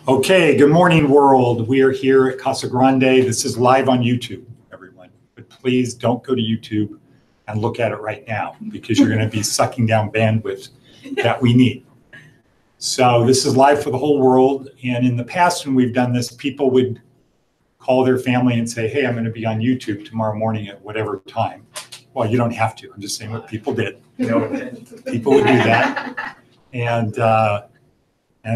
Okay, good morning, world. We are here at Casa Grande. This is live on YouTube, everyone. But please don't go to YouTube and look at it right now because you're going to be sucking down bandwidth that we need. So this is live for the whole world. And in the past, when we've done this, people would call their family and say, hey, I'm going to be on YouTube tomorrow morning at whatever time. Well, you don't have to. I'm just saying what people did. People would do that. And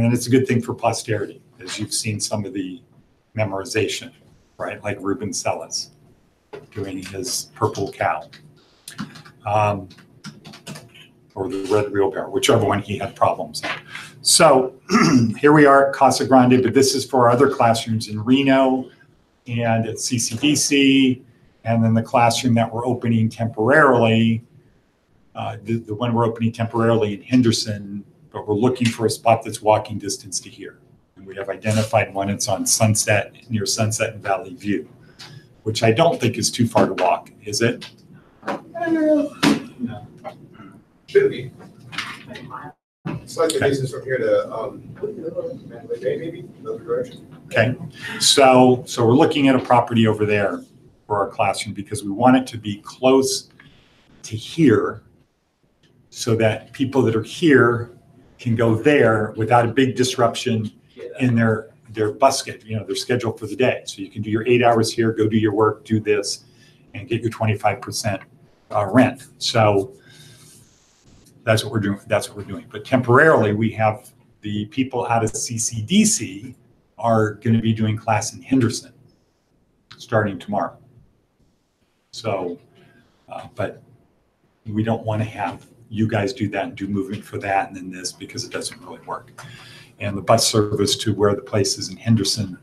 then it's a good thing for posterity, as you've seen some of the memorization, right? Like Ruben Sellas doing his purple cow, or the red wheelbarrow, whichever one he had problems on. So here we are at Casa Grande, but this is for our other classrooms in Reno and at CCDC, and then the classroom that we're opening temporarily, the one we're opening temporarily in Henderson, but we're looking for a spot that's walking distance to here. And we have identified one. It's on Sunset, near Sunset and Valley View, which I don't think is too far to walk, is it? No. Should be. It's like the distance from here to Mandalay Bay, maybe, another direction. Okay, so we're looking at a property over there for our classroom because we want it to be close to here so that people that are here can go there without a big disruption in their bus schedule, their schedule for the day. So you can do your 8 hours here, go do your work, do this, and get your 25% rent. So that's what we're doing. That's what we're doing. But temporarily, we have the people out of CCDC are going to be doing class in Henderson starting tomorrow. So, but we don't want to have you guys do that and do movement for that and then this because it doesn't really work. And the bus service to where the place is in Henderson,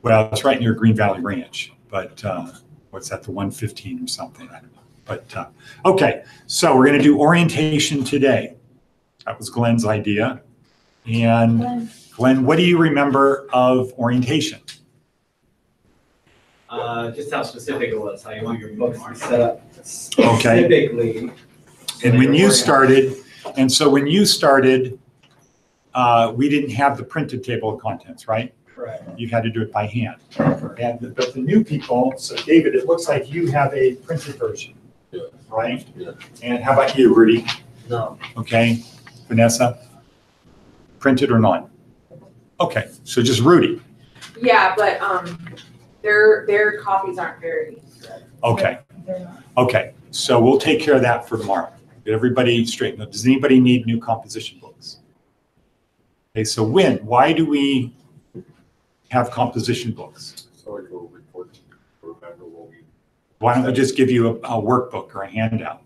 well, it's right near Green Valley Ranch, but what's that, the 115 or something? I don't know. But okay, so we're going to do orientation today. That was Glenn's idea. And Glenn, what do you remember of orientation? Just how specific it was, how you want your books to be set up Okay. specifically. And when you started, we didn't have the printed table of contents, right? Correct. You had to do it by hand. But the new people, so David, it looks like you have a printed version, right? Yeah. And how about you, Rudy? No. Okay, Vanessa? Printed or not? Okay, so just Rudy. Yeah, but their copies aren't very good. Okay. Okay, so we'll take care of that for tomorrow. Get everybody straightened up. Does anybody need new composition books? Okay, so why do we have composition books? So I go report or remember what we. Why don't we just give you a workbook or a handout?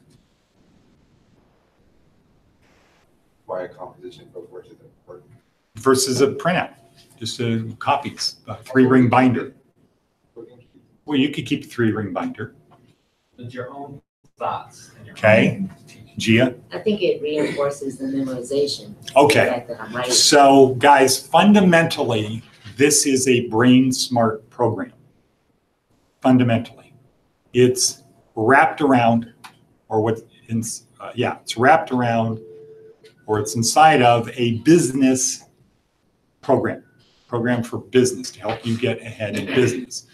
Why a composition book versus a work? Versus a printout, just copies, a 3-ring binder. Well, you could keep a 3-ring binder. It's your own thoughts. And your Okay, Gia? I think it reinforces the memorization. Okay, The fact that I'm writing. so guys, fundamentally, this is a brain smart program. Fundamentally, it's wrapped around, it's wrapped around, or it's inside of a business program for business to help you get ahead in business.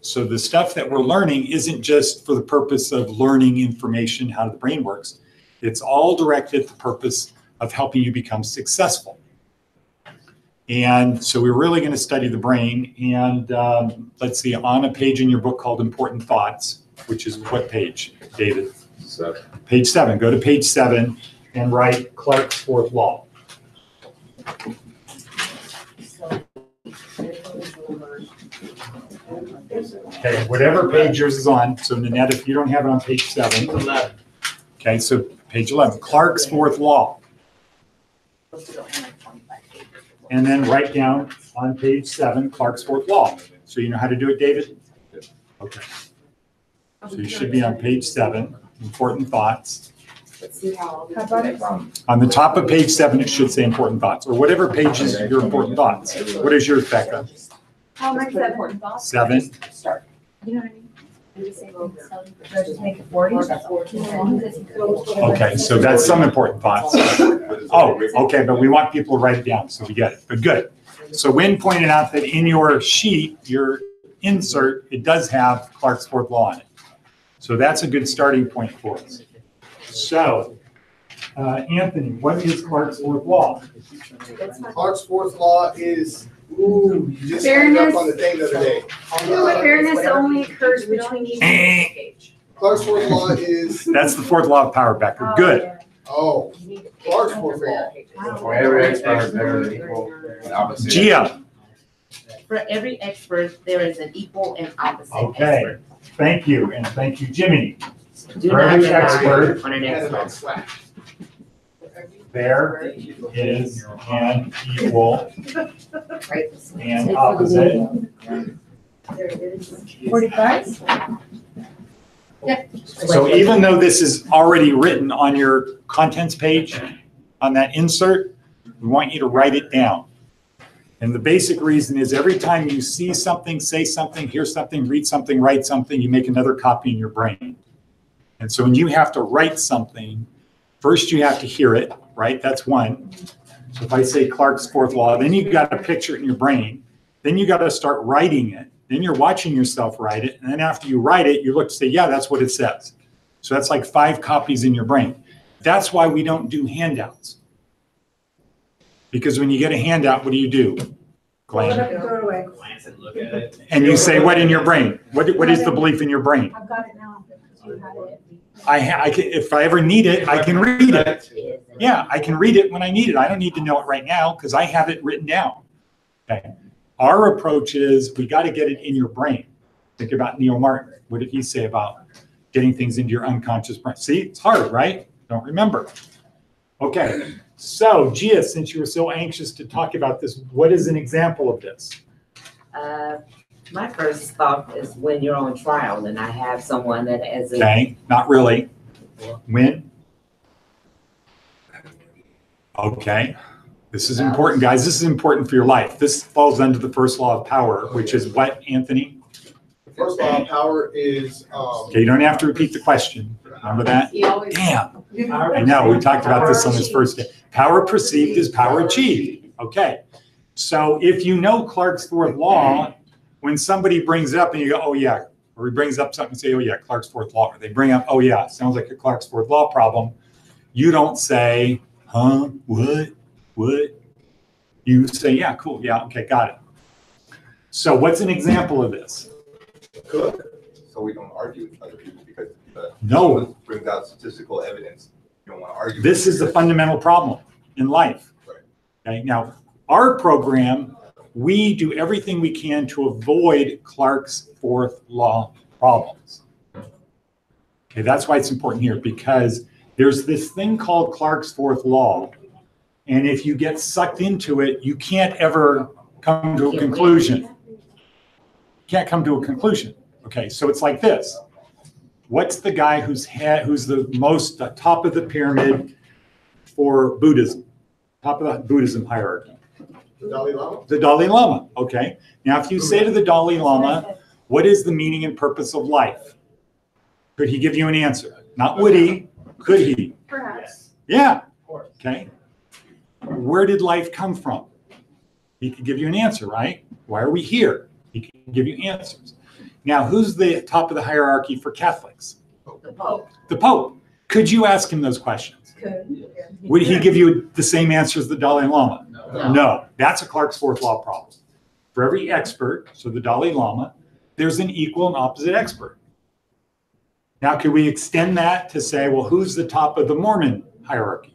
So the stuff that we're learning isn't just for the purpose of learning information, how the brain works. It's all directed at the purpose of helping you become successful. And so we're really going to study the brain. And let's see, on a page in your book called Important Thoughts, which is what page, David? 7. Page 7. Go to page 7 and write Clarke's fourth law. Okay, whatever page yours is on. So Nanette, if you don't have it on page 7. 11. Okay, so page 11, Clarke's fourth law. And then write down on page 7, Clarke's fourth law. So you know how to do it, David? Okay. So you should be on page 7, Important Thoughts. Let's see how. On the top of page 7, it should say Important Thoughts, or whatever page is your Important Thoughts. What is yours, Becca? How much important thoughts? 7. Start. You know what I mean? Just make it 40. Okay, so that's some important thoughts. Oh, okay, but we want people to write it down, so we get it, but good. So Wynn pointed out that in your sheet, your insert, it does have Clark's fourth law on it. So that's a good starting point for us. So, Anthony, what is Clark's fourth law? Clark's fourth law is, ooh, you just picked up on the thing the other day. Fairness only occurs between each page. Clark's fourth law is, That's the fourth law of power, Becker. Good. oh, Clark's fourth law. For every expert, there is equal and opposite. Gia. For every expert, there is an equal and opposite Okay, expert. thank you, and thank you, Jiminy. Do For not every rely expert, on an expert. Slash. there is an equal Right. and opposite. 45? So even though this is already written on your contents page, on that insert, we want you to write it down. And the basic reason is every time you see something, say something, hear something, read something, write something, you make another copy in your brain. And so when you have to write something, first you have to hear it, right? That's one. So if I say Clark's fourth law, then you've got to picture it in your brain. Then you got to start writing it. Then you're watching yourself write it. And then after you write it, you look to say, yeah, that's what it says. So that's like 5 copies in your brain. That's why we don't do handouts. Because when you get a handout, what do you do? Glenn? Throw it away. Glance and look at it. And you say, what in your brain? What is the belief in your brain? I've got it now. You had it. I can, if I ever need it, I can read it. Yeah, I can read it when I need it. I don't need to know it right now because I have it written down. Okay. Our approach is we got to get it in your brain. Think about Neil Martin. What did he say about getting things into your unconscious brain? See, it's hard, right? Don't remember. Okay. So, Gia, since you were so anxious to talk about this, what is an example of this? My first thought is when you're on trial and I have someone that as a. Okay, not really. When? Okay. This is important, guys. This is important for your life. This falls under the first law of power, which is what, Anthony? The first law of power is, Okay, you don't have to repeat the question. Remember that? You always. Damn. I know, we talked about this on this first day. Power perceived is power achieved. Okay. So if you know Clark's fourth law, when somebody brings it up and you go, oh yeah, or he brings up something and say, oh yeah, Clark's fourth law, or they bring up, oh yeah, sounds like a Clark's fourth law problem. You don't say, huh, what? You say, yeah, cool, yeah, okay, got it. So what's an example of this? Good. So we don't argue with other people because No. someone brings out statistical evidence. You don't want to argue. This is the fundamental problem in life. Right. Okay, now our program, we do everything we can to avoid Clark's fourth law problems. Okay, that's why it's important here, because there's this thing called Clark's fourth law. And if you get sucked into it, you can't ever come to a conclusion. Can't come to a conclusion. Okay, so it's like this. What's the guy who's the most top of the pyramid for Buddhism? Top of the Buddhism hierarchy? the Dalai Lama. The Dalai Lama. Okay. Now, if you say to the Dalai Lama, what is the meaning and purpose of life? Could he give you an answer? Not would he, could he? Perhaps. Yeah. Okay. Where did life come from? He could give you an answer, right? Why are we here? He can give you answers. Now, who's the top of the hierarchy for Catholics? The Pope. The Pope. Could you ask him those questions? Could. Would he give you the same answer as the Dalai Lama? No. No. That's a Clark's fourth law problem. For every expert, so the Dalai Lama, there's an equal and opposite expert. Now, could we extend that to say, well, who's the top of the Mormon hierarchy?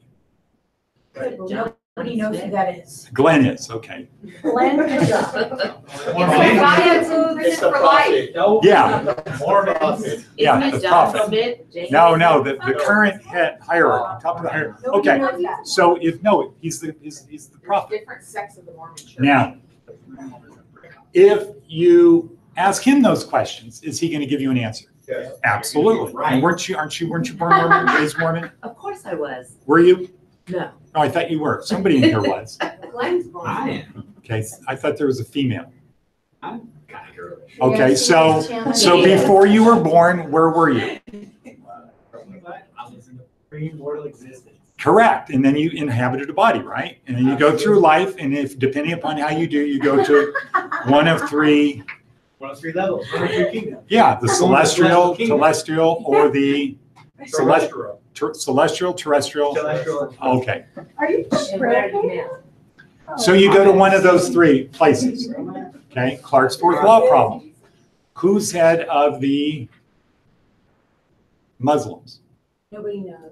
Could, but nobody knows who that is. Glenn is, okay. Glenn is It's like science in prison for life. Yeah. Mormon. Yeah, Isn't the it John prophet. Corbett? James? No, the current head hierarchy, top of the hierarchy. Nobody Okay, knows that. so he's the There's prophet. different sects of the Mormon church. Now, if you ask him those questions, is he going to give you an answer? Yes. Absolutely. And weren't you born Mormon, raised Mormon? Of course I was. Were you? No. Oh, I thought you were. Somebody in here was. Glenn's born. I am. Okay, I thought there was a female. Kind of girlish. Okay, so before you were born, where were you? I was in the pre-mortal existence. Correct. And then you inhabited a body, right? And then you go through life, and if depending upon how you do, you go to one of three. One of three levels, one of three kingdoms. Yeah, the celestial, Kingdom. telestial, or the Celestial. celestial, terrestrial. Celestial. Okay. Are you And where are you tripping? now? So you go to one of those three places. Okay, Clark's fourth law problem. Who's head of the Muslims? Nobody knows.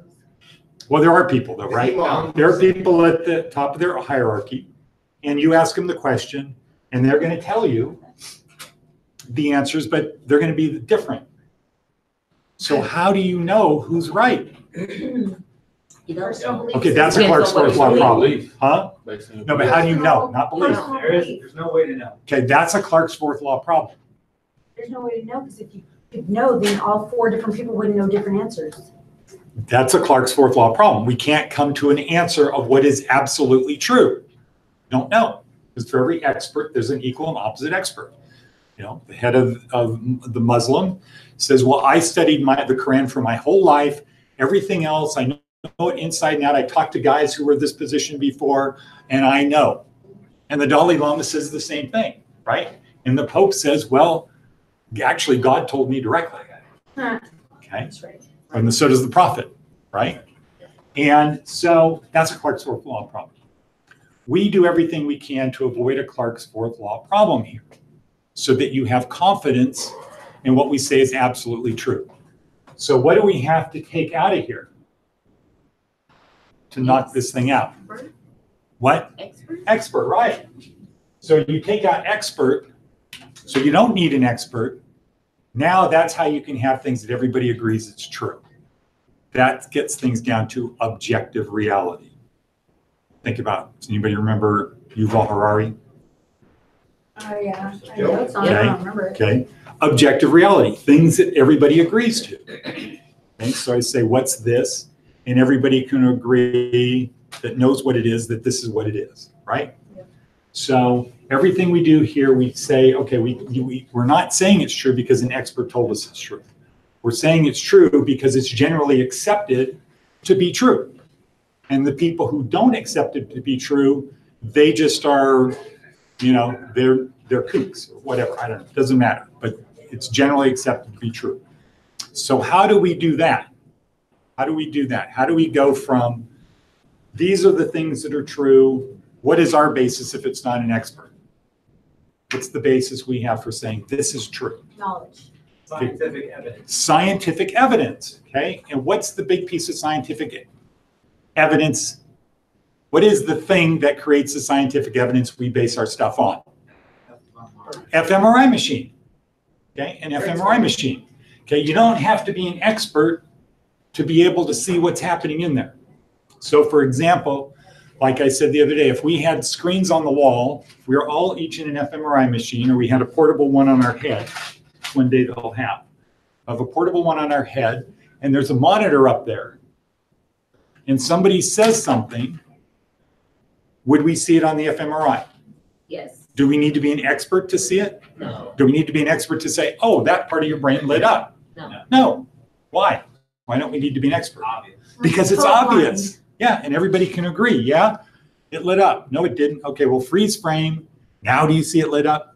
Well, there are people though, right? There are people at the top of their hierarchy, and you ask them the question, and they're going to tell you the answers, but they're going to be different. So how do you know who's right? Okay, that's a Clark's fourth law problem. Huh? No, but how do you know? Not belief. There's no way to know. Okay, that's a Clark's fourth law problem. There's no way to know, because if you could know, then all four different people would know different answers. That's a Clark's fourth law problem. We can't come to an answer of what is absolutely true. Don't know. Because for every expert, there's an equal and opposite expert. You know, the head of the Muslim says, well, I studied the Quran for my whole life. Everything else, I know it inside and out. I talked to guys who were in this position before, and I know. And the Dalai Lama says the same thing, right? And the Pope says, well, actually, God told me directly. Okay. That's right. And so does the prophet, right? And so that's a Clark's fourth law problem. We do everything we can to avoid a Clark's fourth law problem here, so that you have confidence in what we say is absolutely true. So what do we have to take out of here to knock this thing out? What? Expert? Expert, right. So you take out expert, so you don't need an expert. Now that's how you can have things that everybody agrees it's true. That gets things down to objective reality. Think about it. Does anybody remember Yuval Harari? Oh, yeah. I know it's on, I Okay. don't remember it. Okay. Objective reality, things that everybody agrees to. Okay. So I say, what's this? And everybody can agree that knows what it is, that this is what it is, right? Yeah. So everything we do here, we say, okay, we're not saying it's true because an expert told us it's true. We're saying it's true because it's generally accepted to be true. And the people who don't accept it to be true, they just are, you know, they're kooks or whatever. I don't know. It doesn't matter. But it's generally accepted to be true. So how do we do that? How do we do that? How do we go from these are the things that are true? What is our basis if it's not an expert? What's the basis we have for saying this is true? Knowledge. Scientific evidence. Scientific evidence, okay? And what's the big piece of scientific evidence? What is the thing that creates the scientific evidence we base our stuff on? fMRI machine, okay? An fMRI machine, okay? You don't have to be an expert to be able to see what's happening in there. So for example, like I said the other day, if we had screens on the wall, if we were all each in an fMRI machine, or we had a portable one on our head, one day they'll have a portable one on our head, and there's a monitor up there, and somebody says something, would we see it on the fMRI? Yes. Do we need to be an expert to see it? No. Do we need to be an expert to say, oh, that part of your brain lit up? No. No. Why? Why don't we need to be an expert? Obvious. Because it's Colorblind. obvious. Yeah, and everybody can agree. Yeah, it lit up. No, it didn't. Okay, well, freeze frame. Now do you see it lit up?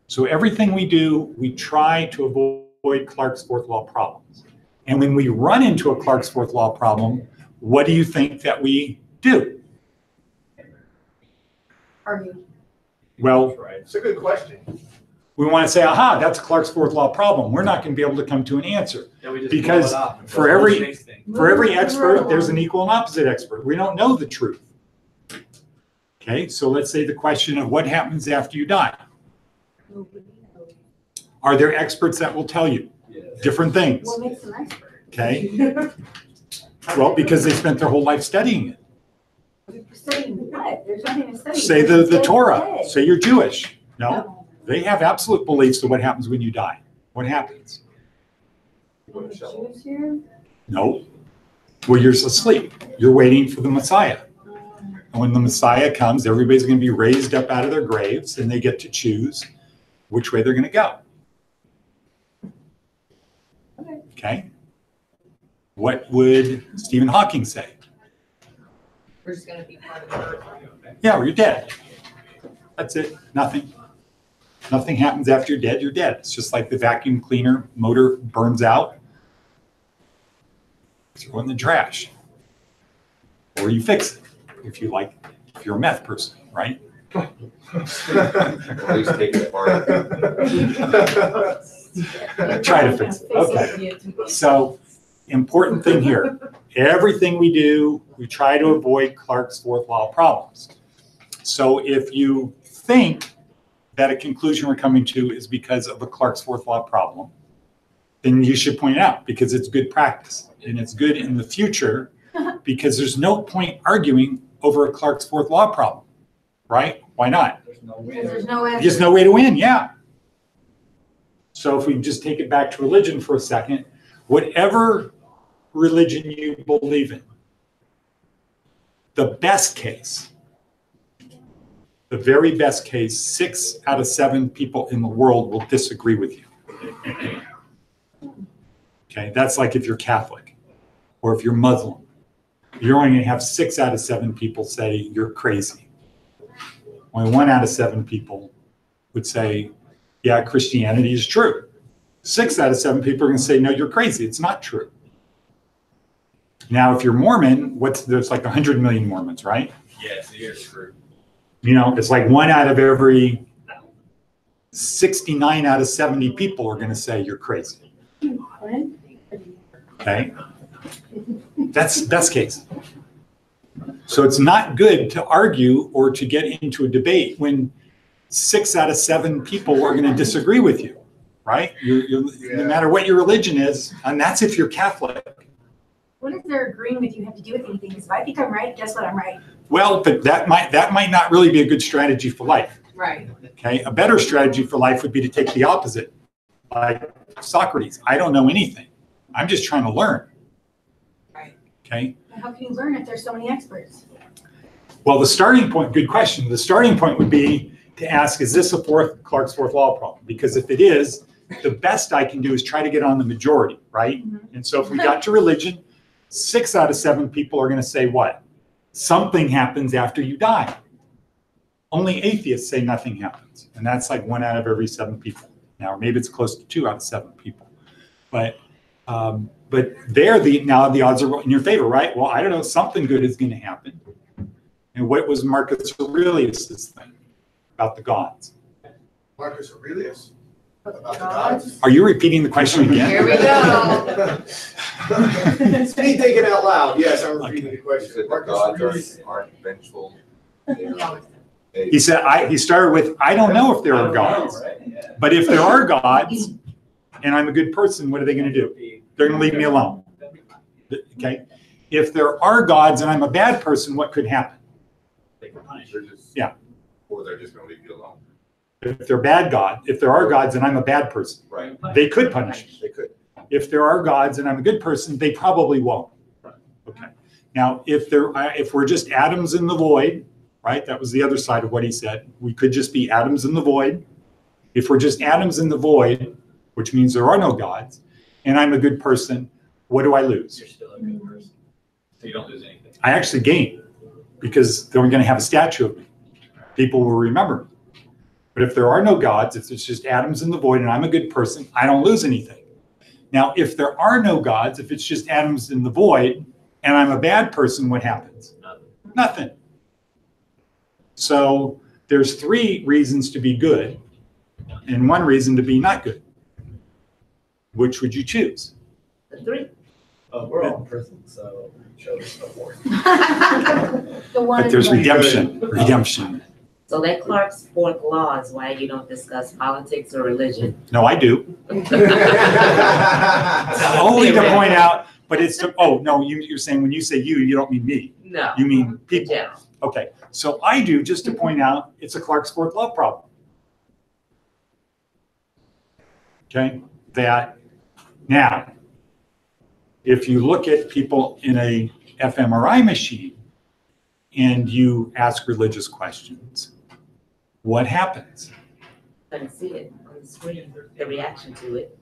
So everything we do, we try to avoid Clark's fourth law problems. And when we run into a Clark's fourth law problem, what do you think that we do? Argue. Well, Right. It's a good question. we want to say, aha, that's a Clark's fourth law problem. We're not going to be able to come to an answer. Then we just Because blow it up and for go, every- "Oh, next thing." For every expert, there's an equal and opposite expert. We don't know the truth. Okay, so let's say the question of what happens after you die. Nobody knows. Are there experts that will tell you Yes. different things? What makes an expert? Okay, well, because they spent their whole life studying it. Studying what? There's nothing to study. Say There's the dead Torah, dead. say you're Jewish. No, they have absolute beliefs of what happens when you die. What happens? Any Jews here? No. Well, you're asleep. You're waiting for the Messiah. And when the Messiah comes, everybody's going to be raised up out of their graves, and they get to choose which way they're going to go. Okay. What would Stephen Hawking say? We're just gonna be part of the earth. Yeah, or you're dead. That's it. Nothing. Nothing happens after you're dead. You're dead. It's just like the vacuum cleaner motor burns out. Throw it in the trash. Or you fix it if you like, if you're a meth person, right? At least take it apart. Try to fix it. Okay. So, important thing here. Everything we do, we try to avoid Clarke's fourth law problems. So if you think that a conclusion we're coming to is because of a Clarke's fourth law problem, then you should point it out because it's good practice. And it's good in the future because there's no point arguing over a Clarke's fourth law problem, right? Why not? There's no way. Because there's no way. There's no way to win, yeah. So if we just take it back to religion for a second, whatever religion you believe in, the best case, the very best case, 6 out of 7 people in the world will disagree with you. Okay, that's like if you're Catholic or if you're Muslim. You're only going to have 6 out of 7 people say you're crazy. Only 1 out of 7 people would say, yeah, Christianity is true. 6 out of 7 people are going to say, no, you're crazy. It's not true. Now, if you're Mormon, there's like 100 million Mormons, right? Yeah, so you're screwed. You know, it's like 1 out of every 69 out of 70 people are going to say you're crazy. Okay? That's best case. So it's not good to argue or to get into a debate when 6 out of 7 people are going to disagree with you, right? No matter what your religion is, and that's if you're Catholic. What if they're agreeing with you have to do with anything? Because if I think I'm right, guess what? I'm right. Well, but that might not really be a good strategy for life. Right. Okay, a better strategy for life would be to take the opposite. Like Socrates, I don't know anything. I'm just trying to learn. Right. Okay. How can you learn if there's so many experts? Well, the starting point, good question. The starting point would be to ask, is this a Clarke's fourth law problem? Because if it is, the best I can do is try to get on the majority, right? Mm-hmm. And so if we got to religion, 6 out of 7 people are going to say what? Something happens after you die. Only atheists say nothing happens. And that's like 1 out of every 7 people. Now, maybe it's close to 2 out of 7 people. But there, now the odds are in your favor, right? Well, I don't know, something good is going to happen. And what was Marcus Aurelius' thing about the gods? Marcus Aurelius. About the gods. Are you repeating the question again? Here we go. Me thinking out loud. Yes, I'm repeating the He question. said the Marcus gods Aurelius. aren't vengeful. He said, he started with, I don't know if there are gods, but if there are gods and I'm a good person, what are they going to do? They're going to leave me alone. Okay. If there are gods and I'm a bad person, what could happen? Yeah. Or they're just going to leave you alone. If there are gods and I'm a bad person, Right. they could punish me. They could. If there are gods and I'm a good person, they probably won't. Okay. Now, if we're just atoms in the void, right? That was the other side of what he said. We could just be atoms in the void. If we're just atoms in the void, which means there are no gods, and I'm a good person, what do I lose? You're still a good person. So you don't lose anything. I actually gain because they're going to have a statue of me. People will remember me. But if there are no gods, if it's just atoms in the void and I'm a good person, I don't lose anything. Now, if there are no gods, if it's just atoms in the void and I'm a bad person, what happens? Nothing. So there's 3 reasons to be good and 1 reason to be not good. Which would you choose? The 3. We're all in prison, so we chose the 4th. The one. But there's and redemption. Redemption. So that Clarke's fourth law is why you don't discuss politics or religion. No, I do. Only to point out, but it's to, oh, no, you're saying when you say you don't mean me. No. You mean people. Yeah. Okay, so I do just to point out it's a Clarke's fourth law problem. Okay, that now, if you look at people in a fMRI machine and you ask religious questions, what happens? I can see it on the screen, the reaction to it.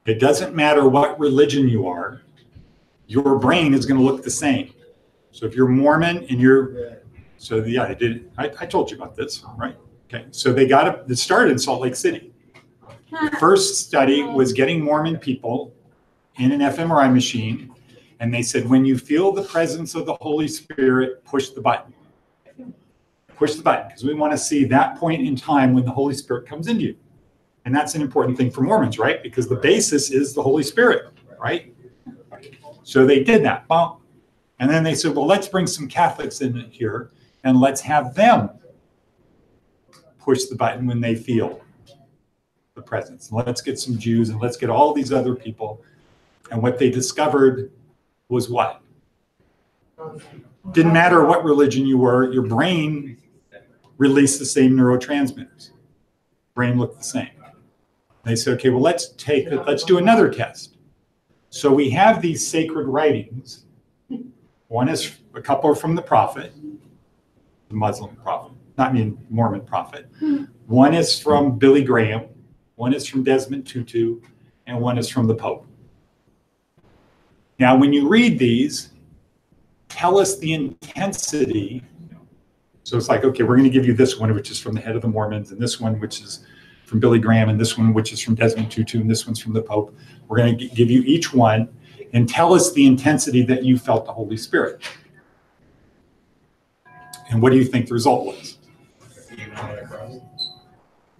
It doesn't matter what religion you are, your brain is going to look the same. So if you're Mormon and I told you about this, right? Okay, so it started in Salt Lake City. The first study was getting Mormon people in an fMRI machine, and they said, when you feel the presence of the Holy Spirit, push the button. Push the button, because we want to see that point in time when the Holy Spirit comes into you. And that's an important thing for Mormons, right? Because the basis is the Holy Spirit, right? So they did that. And then they said, well, let's bring some Catholics in here and let's have them push the button when they feel the presence. Let's get some Jews and let's get all these other people. And what they discovered was what? Didn't matter what religion you were, your brain released the same neurotransmitters. Brain looked the same. They said, okay, well, let's do another test. So we have these sacred writings. One is a couple are from the prophet, the Muslim prophet, Mormon prophet. One is from Billy Graham, one is from Desmond Tutu, and one is from the Pope. Now, when you read these, tell us the intensity. So it's like, okay, we're going to give you this one, which is from the head of the Mormons, and this one, which is from Billy Graham, and this one, which is from Desmond Tutu, and this one's from the Pope. We're going to give you each one, and tell us the intensity that you felt the Holy Spirit. And what do you think the result was?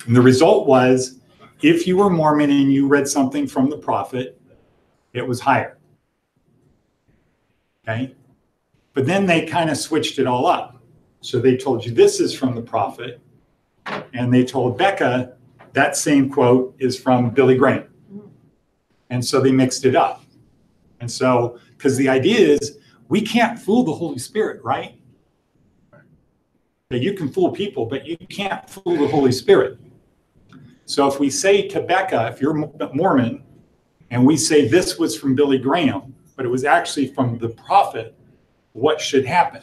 And the result was, if you were Mormon and you read something from the prophet, it was higher. Okay? But then they kind of switched it all up. So they told you this is from the prophet, and they told Becca that same quote is from Billy Graham. And so they mixed it up. And so, because the idea is, we can't fool the Holy Spirit, right? That you can fool people, but you can't fool the Holy Spirit. So if we say to Becca, if you're Mormon, and we say this was from Billy Graham, but it was actually from the prophet, what should happen?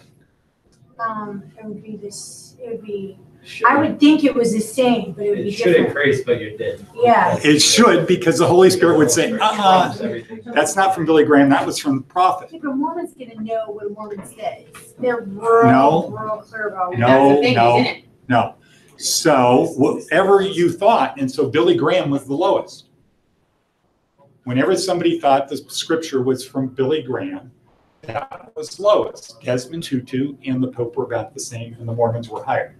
It would be this, it would be, I would think it was the same, but it would be It should different. increase, but you're dead. Yeah. It should, because the Holy Spirit would say, that's not from Billy Graham, that was from the prophet. Yeah, but Mormon's gonna know what a Mormon says. They're real clear about it. No. So whatever you thought, and so Billy Graham was the lowest. Whenever somebody thought the scripture was from Billy Graham, that was lowest. Desmond Tutu and the Pope were about the same, and the Mormons were higher.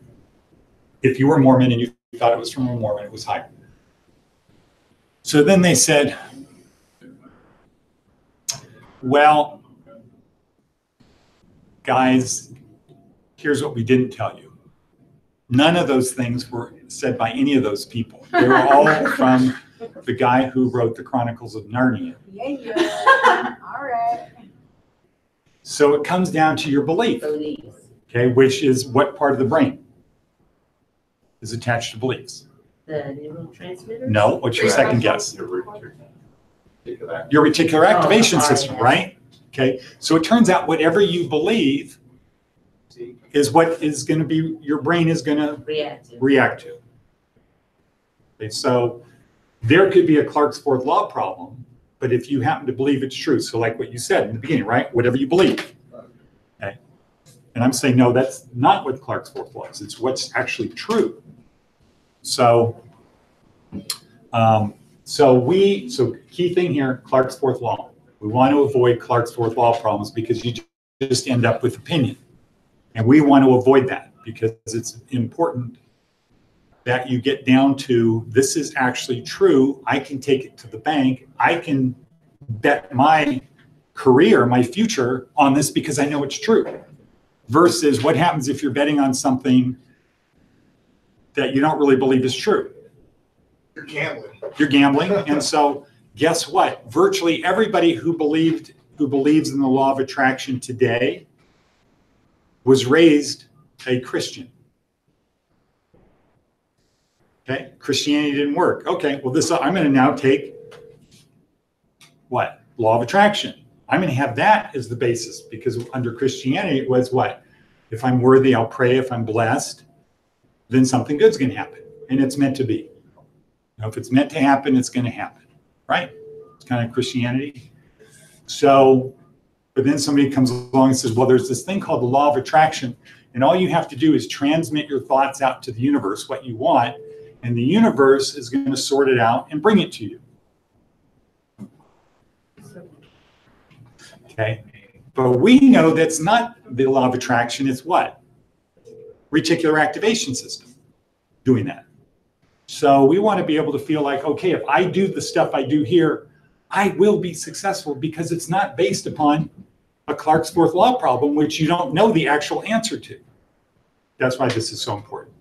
If you were Mormon and you thought it was from a Mormon, it was higher. So then they said, well, guys, here's what we didn't tell you. None of those things were said by any of those people. They were all from the guy who wrote the Chronicles of Narnia. Yeah. All right. So it comes down to your belief, okay, which is what part of the brain is attached to beliefs? The neurotransmitters? No, what's your second guess? Your Your reticular activation sorry, system, yes. right? Okay, so it turns out whatever you believe is what is going to be, your brain is going to react to. Okay, so there could be a Clark's fourth law problem, but if you happen to believe it's true, so like what you said in the beginning, right? Whatever you believe. Okay. And I'm saying, no, that's not what Clark's fourth law is. It's what's actually true. So, so key thing here, Clark's fourth law. We want to avoid Clark's fourth law problems because you just end up with opinion. And we want to avoid that because it's important that you get down to, this is actually true. I can take it to the bank. I can bet my career, my future on this because I know it's true. Versus what happens if you're betting on something that you don't really believe is true. You're gambling. You're gambling. And so guess what? Virtually everybody who believes in the law of attraction today was raised a Christian. Okay, Christianity didn't work. Okay, well, I'm going to now take what? Law of attraction. I'm going to have that as the basis because under Christianity it was what? If I'm worthy, I'll pray. If I'm blessed, then something good's going to happen. and it's meant to be. If it's meant to happen, it's going to happen, right? It's kind of Christianity. So, but then somebody comes along and says, well, there's this thing called the law of attraction, and all you have to do is transmit your thoughts out to the universe, what you want, and the universe is going to sort it out and bring it to you. Okay, but we know that's not the law of attraction. It's what? Reticular activation system doing that. So we want to be able to feel like, okay, if I do the stuff I do here, I will be successful because it's not based upon a Clark's fourth law problem, which you don't know the actual answer to. That's why this is so important.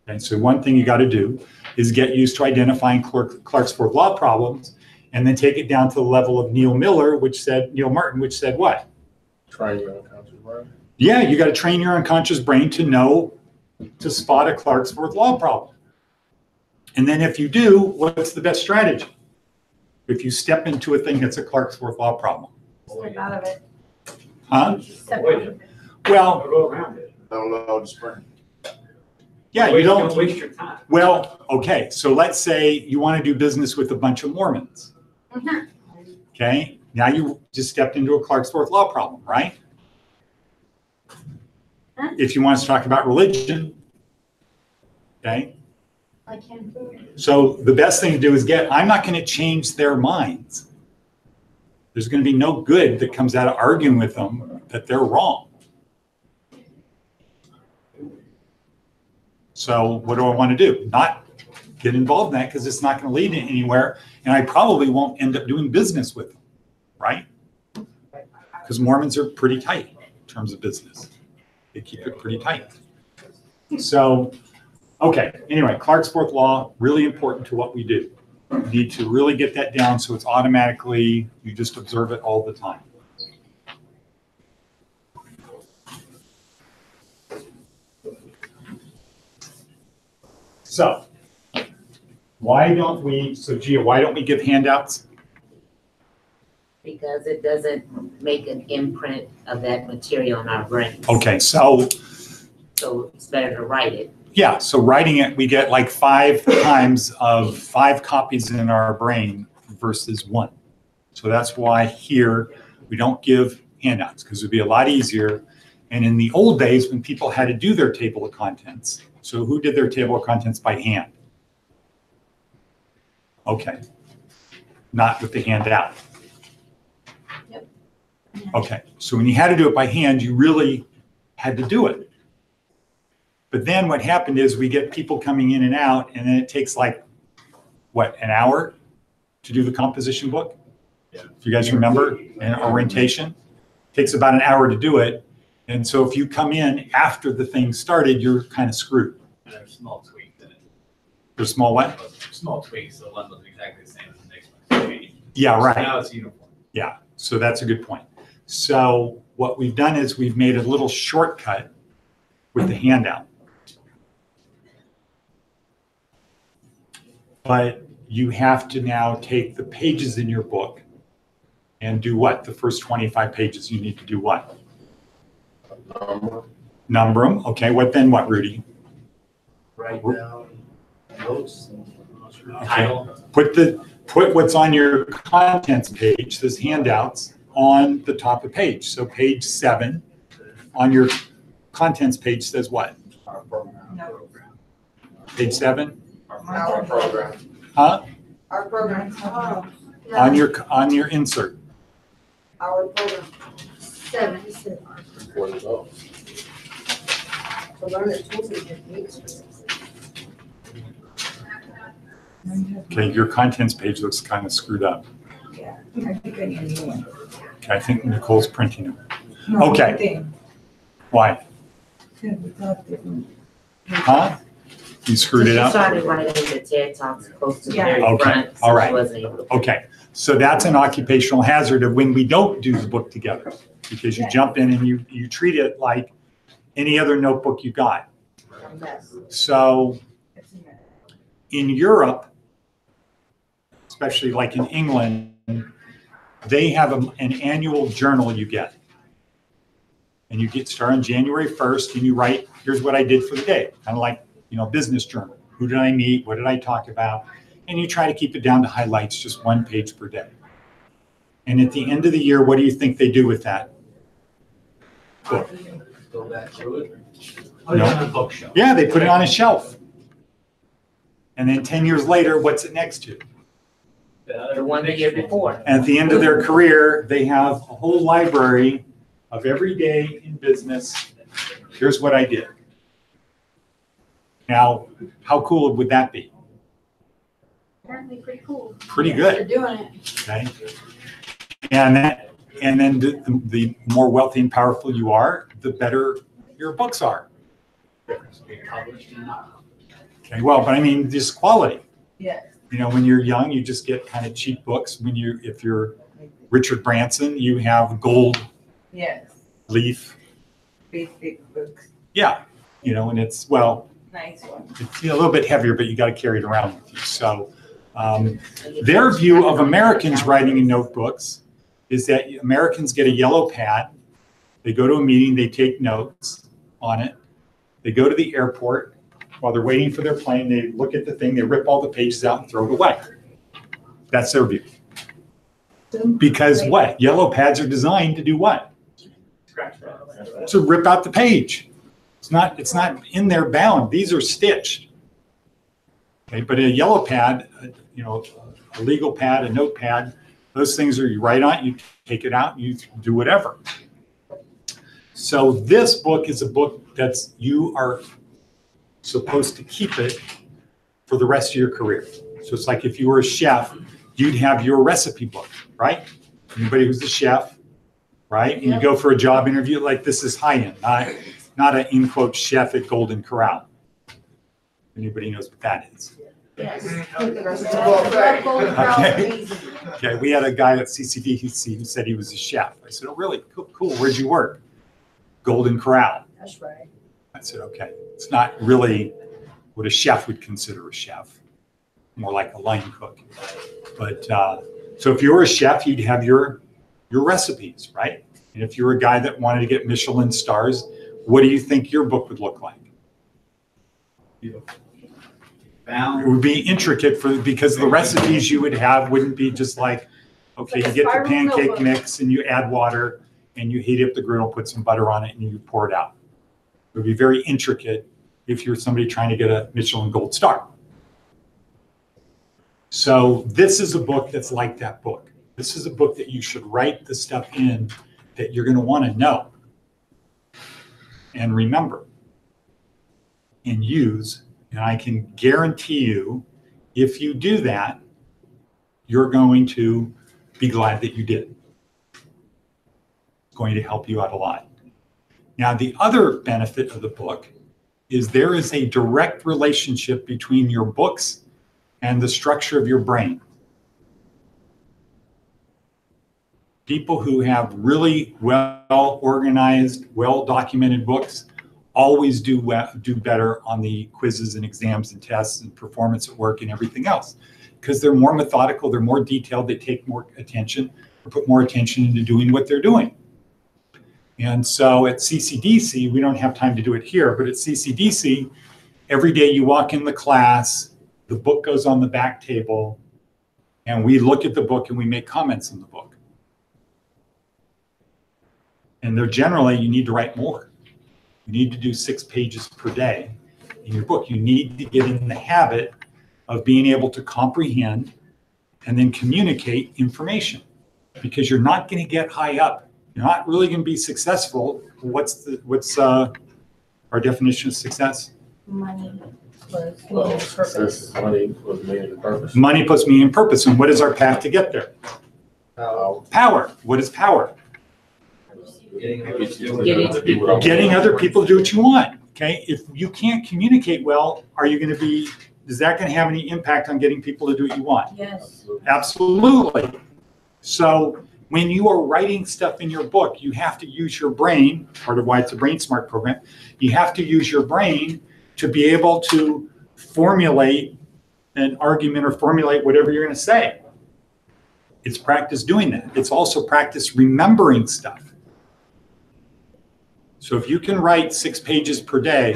And so one thing you got to do is get used to identifying Clark's fourth law problems, and then take it down to the level of Neil Martin, which said what? Train your unconscious brain. Yeah, you got to train your unconscious brain to know, to spot a Clark's fourth law problem. And then if you do, what's the best strategy? If you step into a thing that's a Clark's fourth law problem. Step out of it. Huh? Step out of it. Well, Go around it. Don't know the spring. yeah, you Don't don't. waste your time. Well, okay, so let's say you want to do business with a bunch of Mormons. Mhm. Okay, now you just stepped into a Clark's fourth law problem, right? Huh? If you want us to talk about religion, okay? I can't do it. So the best thing to do is I'm not going to change their minds. There's going to be no good that comes out of arguing with them that they're wrong. So what do I want to do? Not get involved in that because it's not going to lead anywhere. And I probably won't end up doing business with them, right? Because Mormons are pretty tight in terms of business. They keep it pretty tight. So, okay, anyway, Clark's fourth law, really important to what we do. You need to really get that down so it's automatically, you just observe it all the time. So, why don't we give handouts? Because it doesn't make an imprint of that material in our brain. Okay, so So it's better to write it. yeah, so writing it, we get like 5 times of 5 copies in our brain versus 1. So that's why here we don't give handouts, because it would be a lot easier. And in the old days when people had to do their table of contents, so who did their table of contents by hand? Okay, not with the handout. Yep. Okay, so when you had to do it by hand, you really had to do it. But then what happened is we get people coming in and out, and then it takes like, what, an hour to do the composition book? Yeah. If you guys remember, an orientation, takes about an hour to do it. And so if you come in after the thing started, you're kind of screwed. There's small tweaks in it. There's small what? Small tweaks, so one looks exactly the same as the next one. Yeah, So right. now it's uniform. Yeah, so that's a good point. So what we've done is we've made a little shortcut with the handout. But you have to now take the pages in your book and do what? The first 25 pages, you need to do what? Number them. Okay, what then what, Rudy? Write down notes. Okay. Put what's on your contents page, this handouts, on the top of the page. So page 7 on your contents page says what? Our program. Page 7? Our program. Huh? Our program, Oh, On your insert. our program, 7. Before you go. to learn the tools and techniques. Okay, your contents page looks kind of screwed up. Yeah, I think I need a new one. Okay, I think Nicole's printing it. No, Okay. thing. Why? Yeah, without different- Huh? You screwed it She up? started writing the TED Talks close to the Yeah. very Okay, front, all so right. she wasn't able to. Okay, so that's an occupational hazard of when we don't do the book together, because you Yeah. jump in and you treat it like any other notebook you got. a mess. So It's a mess. in Europe, especially like in England, they have an annual journal you get. And you get started on January 1st and you write, here's what I did for the day, kind of like business journal. Who did I meet? What did I talk about? And you try to keep it down to highlights, just 1 page per day. And at the end of the year, what do you think they do with that book? Go back through it. Put it on a bookshelf. Yeah, they put it on a shelf. And then 10 years later, what's it next to? The one the year before. And at the end of their career, they have a whole library of every day in business. Here's what I did. Now, how cool would that be? Apparently pretty cool. Pretty They're good, doing it. okay? And then the more wealthy and powerful you are, the better your books are. Okay, well, but I mean, just quality. Yes. When you're young, you just get kind of cheap books. If you're Richard Branson, you have gold Yes. leaf. Big books. Yeah, and it's, well, Nice one. it's a little bit heavier, but you got to carry it around with you. So their view of Americans writing in notebooks is that Americans get a yellow pad. They go to a meeting, they take notes on it. They go to the airport. While they're waiting for their plane, they look at the thing, they rip all the pages out and throw it away. That's their view. Because what? Yellow pads are designed to do what? To rip out the page. It's not in there bound. These are stitched. Okay, but a yellow pad, a legal pad, a notepad, those things are, you write on it, you take it out, you do whatever. So this book is a book you are supposed to keep it for the rest of your career. So it's like if you were a chef, you'd have your recipe book, right? Anybody who's a chef, right? And you go for a job interview, like this is high-end, not an in quote chef at Golden Corral. Anybody knows what that is? Yes. Okay. Okay, we had a guy at CCDC who said he was a chef. I said, oh, really? Cool. Where'd you work? Golden Corral. That's right. I said, okay. It's not really what a chef would consider a chef, more like a line cook. But so if you were a chef, you'd have your recipes, right? And if you were a guy that wanted to get Michelin stars, what do you think your book would look like? Beautiful. It would be intricate because the recipes you would have wouldn't be just like, okay, you get the pancake mix and you add water and you heat up the griddle, put some butter on it, and you pour it out. It would be very intricate if you're somebody trying to get a Michelin gold star. So this is a book that's like that book. This is a book that you should write the stuff in that you're going to want to know and remember and use. And I can guarantee you, if you do that, you're going to be glad that you did. It's going to help you out a lot. Now, the other benefit of the book is there is a direct relationship between your books and the structure of your brain. People who have really well-organized, well-documented books always do better on the quizzes and exams and tests and performance at work and everything else, because they're more methodical, they're more detailed, they take more attention, or put more attention into doing what they're doing. And so at CCDC, we don't have time to do it here, but at CCDC, every day you walk in the class, the book goes on the back table, and we look at the book and we make comments on the book. And they're generally, you need to write more. You need to do 6 pages per day in your book. You need to get in the habit of being able to comprehend and then communicate information, because you're not going to get high up. You're not really going to be successful. What's our definition of success? Money. Purpose. Money was meaning and purpose. Money plus meaning and purpose. And what is our path to get there? Power. What is power? Getting Getting other people to do what you want. Okay. If you can't communicate well, is that going to have any impact on getting people to do what you want? Yes. Absolutely. So when you are writing stuff in your book, you have to use your brain, part of why it's a Brain Smart program. You have to use your brain to be able to formulate an argument or formulate whatever you're going to say. It's practice doing that. It's also practice remembering stuff. So if you can write 6 pages per day,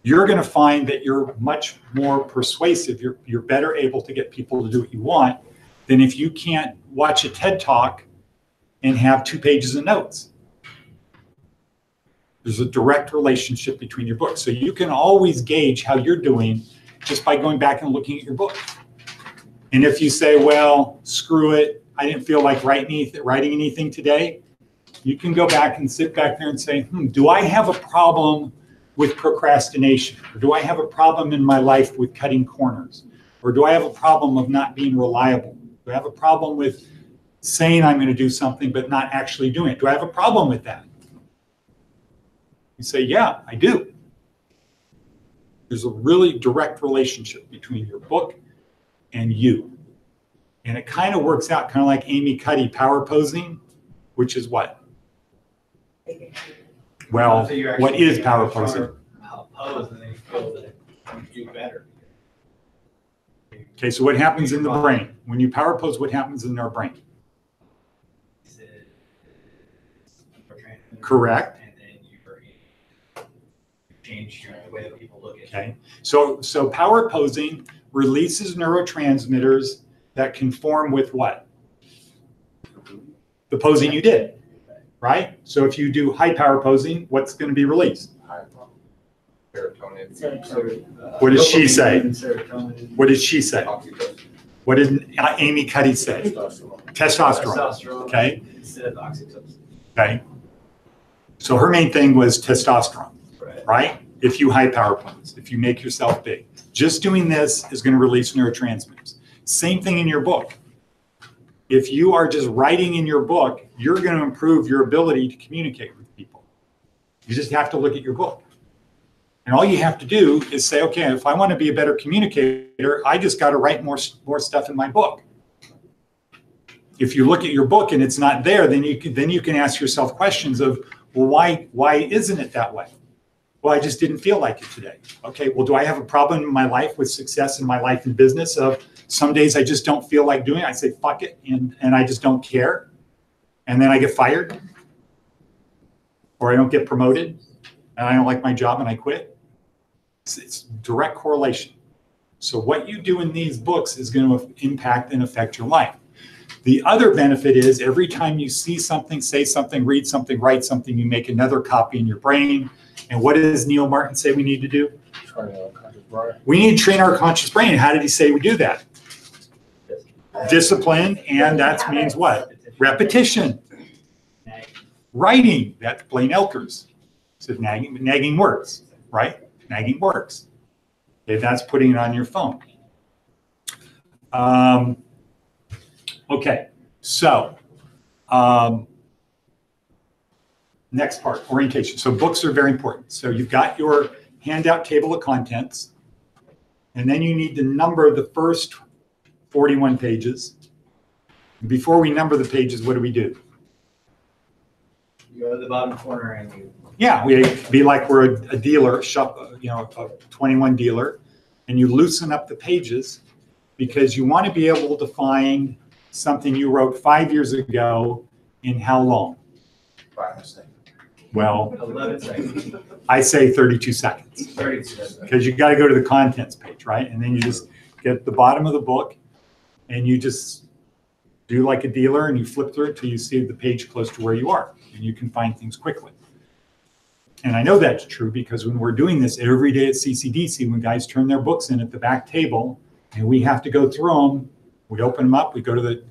you're going to find that you're much more persuasive. You're better able to get people to do what you want than if you can't watch a TED Talk and have 2 pages of notes. There's a direct relationship between your books. So you can always gauge how you're doing just by going back and looking at your book. And if you say, well, screw it, I didn't feel like writing anything today, you can go back and sit back there and say, do I have a problem with procrastination? Or do I have a problem in my life with cutting corners? Or do I have a problem of not being reliable? Do I have a problem with saying I'm going to do something but not actually doing it? Do I have a problem with that? You say, yeah, I do. There's a really direct relationship between your book and you. And it kind of works out kind of like Amy Cuddy power posing, which is what? Well, So you're what actually is power posing? Pose and then you feel that you do better. Okay, so what happens in the brain? When you power pose, what happens in our brain? Correct. And then you change the way that people look at you. Okay, so power posing releases neurotransmitters that conform with what? The posing you did, right? So if you do high power posing, what's going to be released? Serotonin. What did she say? Serotonin. What did she say? Oxytocin. What did Amy Cuddy say? Testosterone. Testosterone. Okay. Instead of oxytocin. Okay. So her main thing was testosterone, Right. right? If you high power pose, if you make yourself big, just doing this is going to release neurotransmitters. Same thing in your book. If you are just writing in your book, you're going to improve your ability to communicate with people. You just have to look at your book. And all you have to do is say, okay, if I want to be a better communicator, I just got to write more stuff in my book. If you look at your book and it's not there, then you can ask yourself questions of, well, why isn't it that way? Well, I just didn't feel like it today. Okay, well, do I have a problem in my life with success in my life and business of some days I just don't feel like doing it? I say, fuck it, and I just don't care. And then I get fired, or I don't get promoted, and I don't like my job and I quit. It's direct correlation. So what you do in these books is going to impact and affect your life. The other benefit is every time you see something, say something, read something, write something, you make another copy in your brain. And what does Neil Martin say we need to do? We need to train our conscious brain. How did he say we do that? Discipline, and that means what? Repetition. Writing, that's Blaine Elkers. So nagging works, right? Nagging works. Okay, that's putting it on your phone. Okay, so next part, orientation. So books are very important. So you've got your handout table of contents, and then you need to number the first 41 pages. Before we number the pages, what do? You go to the bottom corner and you. Yeah, we be like we're a dealer, a 21 dealer, and you loosen up the pages because you want to be able to find something you wrote 5 years ago in how long? 5 seconds. Well, 11 seconds. I say 32 seconds 30 seconds. because you got to go to the contents page, right? And then you just get the bottom of the book and you just do like a dealer and you flip through it till you see the page close to where you are and you can find things quickly. And I know that's true because when we're doing this every day at CCDC, when guys turn their books in at the back table and we have to go through them, we open them up, we go to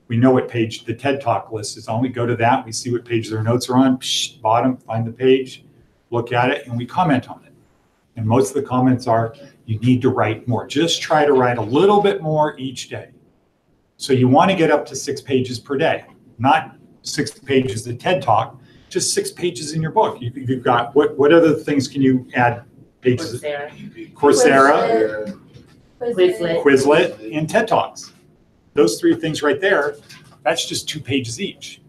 we know what page the TED Talk list is on. We go to that, we see what page their notes are on, bottom, find the page, look at it, and we comment on it. And most of the comments are, you need to write more. Just try to write a little bit more each day. So you want to get up to 6 pages per day, not 6 pages of TED Talk, just 6 pages in your book. You've got, what other things can you add pages? Coursera, Quizlet, and TED Talks. Those 3 things right there, that's just 2 pages each.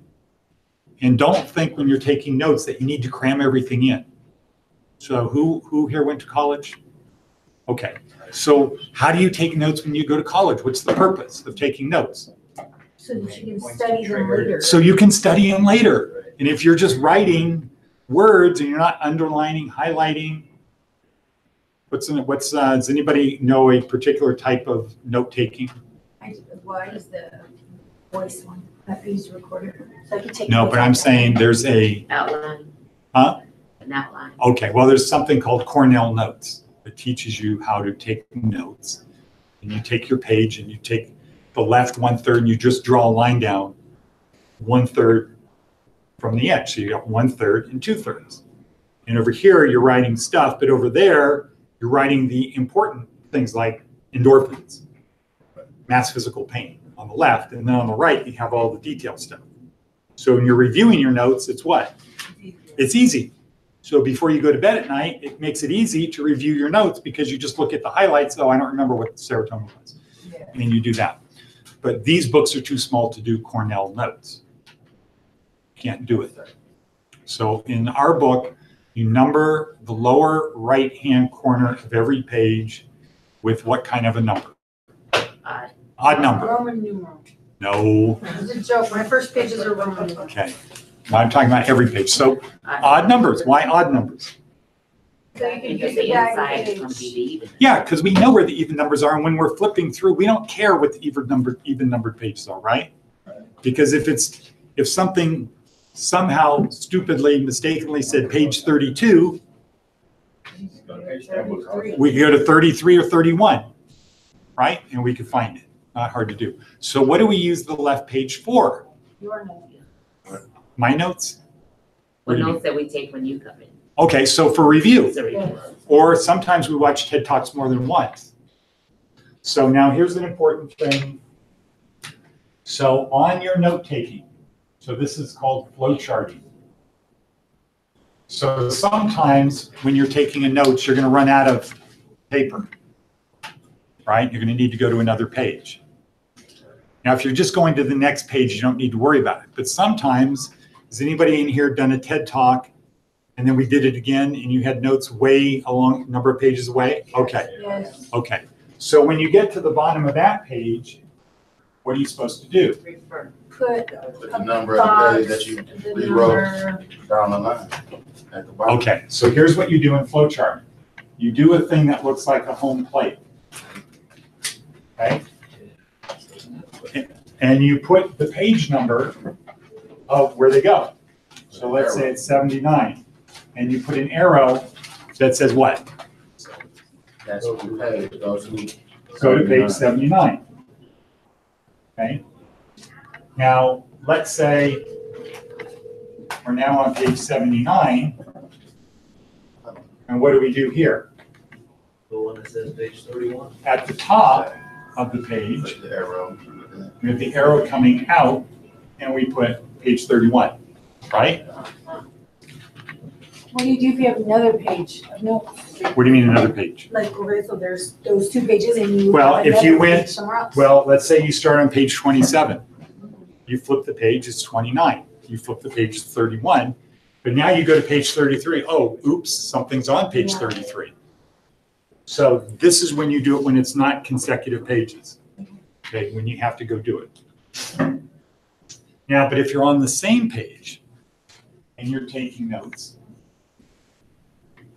And don't think when you're taking notes that you need to cram everything in. So who here went to college? Okay, so how do you take notes when you go to college? What's the purpose of taking notes? So that you can study them later. So you can study them later. And if you're just writing words and you're not underlining, highlighting, Does anybody know a particular type of note-taking? Why is the voice one, that piece recorder? So I can take. No, notes but on I'm that. saying there's a, Outline. Huh? An outline. okay, well, there's something called Cornell Notes that teaches you how to take notes. And you take your page and you take the left 1/3 and you just draw a line down 1/3 from the edge. So you got 1/3 and 2/3. And over here, you're writing stuff, but over there, you're writing the important things like endorphins, mass physical pain on the left, and then on the right, you have all the detailed stuff. So when you're reviewing your notes, it's what? It's easy. So before you go to bed at night, it makes it easy to review your notes because you just look at the highlights. Oh, I don't remember what the serotonin was. Yeah. And you do that. But these books are too small to do Cornell notes. Can't do it. So in our book, you number the lower right-hand corner of every page with what kind of a number? Odd number. Roman numeral. No. It's a joke, my first pages are Roman numeral. Okay. Now I'm talking about every page. So odd numbers. Why odd numbers? So you can Because pick the the back inside is page. gonna be the even. Yeah, because we know where the even numbers are, and when we're flipping through, we don't care what the even numbered pages are, right? Because if something somehow stupidly, mistakenly said page 32, we could go to 33 or 31, right? And we could find it. Not hard to do. So what do we use the left page for? Your note. My notes? What Or do you notes that we take when you come in. Okay, so for review. It's a review. Or sometimes we watch TED Talks more than once. So now here's an important thing. So on your note-taking, so this is called flow charting. So sometimes when you're taking a note, you're going to run out of paper, right? You're going to need to go to another page. Now, if you're just going to the next page, you don't need to worry about it. But sometimes, has anybody in here done a TED Talk and then we did it again and you had notes way along a number of pages away? Okay. Yes. Okay. So when you get to the bottom of that page, what are you supposed to do? Refer. Put Put a the number box, of the day that you the rewrote number. down the line at the bottom. Okay, so here's what you do in flowchart. You do a thing that looks like a home plate. Okay? And you put the page number of where they go. So let's say it's 79. And you put an arrow that says what? That's what you pay, those who. Go to page 79. Okay? Now, let's say we're now on page 79. And what do we do here? The one that says page 31. At the top of the page, Put the arrow. we have the arrow coming out, and we put page 31, right? What do you do if you have another page of notes? What do you mean another page? Like, okay, so there's those two pages and you. Well, have if you another went- page somewhere else. Well, let's say you start on page 27. You flip the page, it's 29. You flip the page, it's 31. But now you go to page 33. Oh, oops, something's on page Yeah. 33. So this is when you do it when it's not consecutive pages. Okay, when you have to go do it. Now, but if you're on the same page and you're taking notes,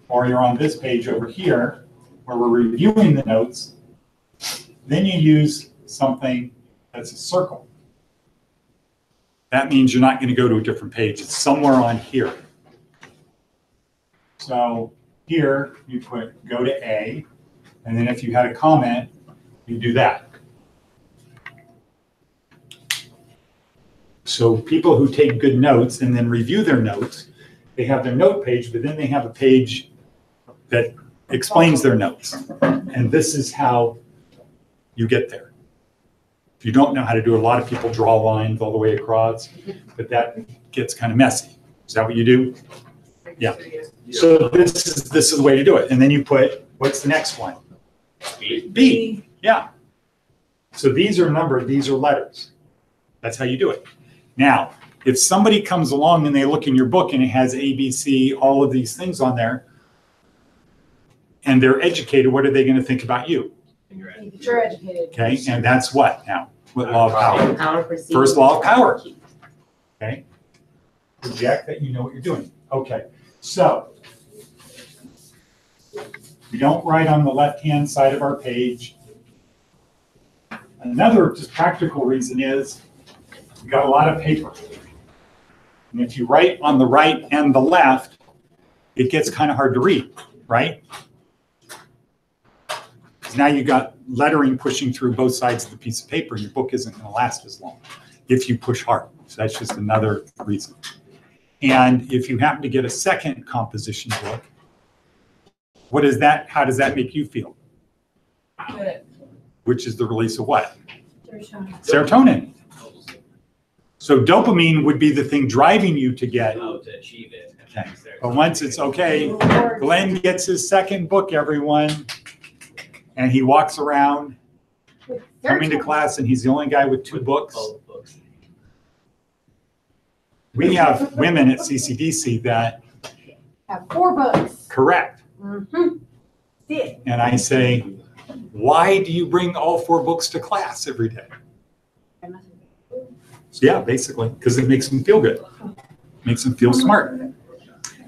or you're on this page over here where we're reviewing the notes, then you use something that's a circle. That means you're not going to go to a different page. It's somewhere on here. So here you put go to A, and then if you had a comment, you do that. So people who take good notes and then review their notes, they have their note page, but then they have a page that explains their notes. And this is how you get there. If you don't know how to do it, a lot of people draw lines all the way across, but that gets kind of messy. Is that what you do? Yeah. So this is the way to do it. And then you put, what's the next one? B. Yeah. So these are numbered, these are letters. That's how you do it. Now, if somebody comes along and they look in your book and it has A, B, C, all of these things on there, and they're educated, what are they going to think about you? You're educated. Okay, and that's what now? What law of power? Power proceeds. First law of power. Okay? Project that you know what you're doing. Okay, so We don't write on the left-hand side of our page. Another just practical reason is we've got a lot of paper. And if you write on the right and the left, it gets kind of hard to read, right? Because now you've got lettering pushing through both sides of the piece of paper, and your book isn't going to last as long if you push hard. So that's just another reason. And if you happen to get a second composition book, what is that? How does that make you feel? Good. Which is the release of what? Serotonin. Serotonin. So dopamine would be the thing driving you to get. To achieve it. Okay. But once it's okay, Glenn gets his second book, everyone, and he walks around coming to class, and he's the only guy with 2 books. Both books. We have women at CCDC that Have 4 books. correct. Mm-hmm. See it. And I say, why do you bring all 4 books to class every day? Yeah, basically, because it makes them feel good. Makes them feel smart.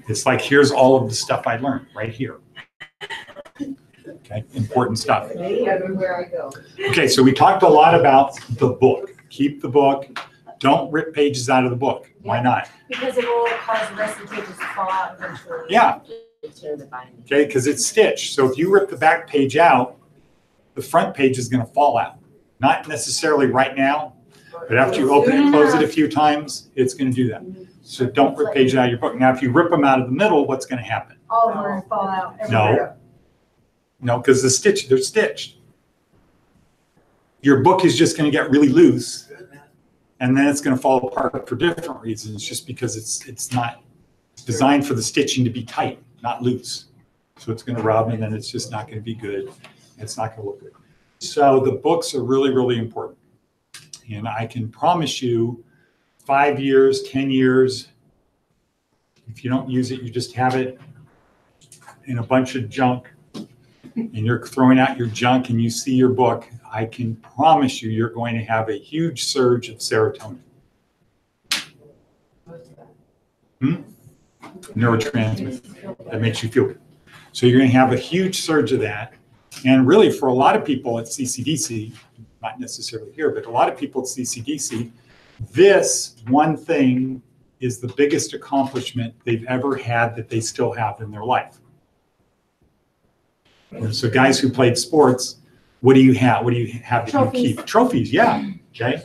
It's like, here's all of the stuff I learned right here. Okay, important stuff. Everywhere I go. Okay, so we talked a lot about the book. Keep the book. Don't rip pages out of the book. Why not? Because it will cause the rest of the pages to fall out eventually. Yeah, Tear the binding. okay, because it's stitched. So if you rip the back page out, the front page is going to fall out. Not necessarily right now, but after you open and close it a few times, it's going to do that. So don't rip pages out of your book. Now, if you rip them out of the middle, what's going to happen? All of them are gonna fall out everywhere. No, because they're stitched. Your book is just going to get really loose, and then it's going to fall apart for different reasons, just because it's not designed for the stitching to be tight, not loose. So it's going to rub, and then it's just not going to be good. It's not going to look good. So the books are really, really important. And I can promise you 5 years, 10 years, if you don't use it, you just have it in a bunch of junk, and you're throwing out your junk and you see your book, I can promise you you're going to have a huge surge of serotonin. Neurotransmitter that makes you feel good. So you're going to have a huge surge of that. And really, for a lot of people at CCDC, not necessarily here, but a lot of people at CCDC, this one thing is the biggest accomplishment they've ever had that they still have in their life. So guys who played sports, what do you have? What do you have that Trophies. you keep? Trophies, yeah. Okay.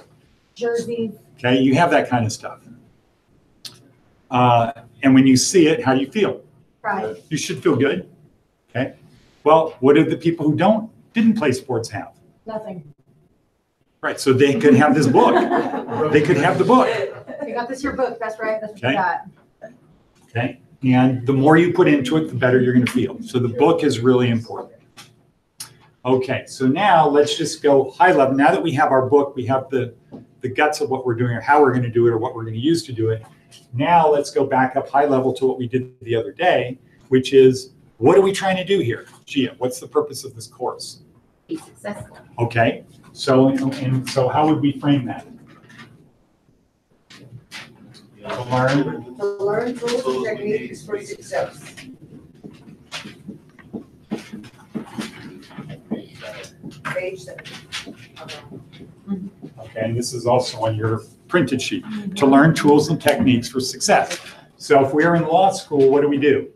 Jerseys. Okay, you have that kind of stuff. And when you see it, how do you feel? Right. You should feel good. Okay. Well, what do the people who didn't play sports have? Nothing. Right. So they could have this book. They could have the book. You got this your book, that's right, that's what Okay. you got. Okay. And the more you put into it, the better you're going to feel. So the book is really important. Okay. So now let's just go high level. Now that we have our book, we have the guts of what we're doing or how we're going to do it or what we're going to use to do it. Now let's go back up high level to what we did the other day, which is, what are we trying to do here? Gia, what's the purpose of this course? Be successful. Okay. So, and so how would we frame that? To learn. To learn tools and techniques for success. Page 7. Okay, and this is also on your printed sheet. To learn tools and techniques for success. So if we're in law school, what do we do?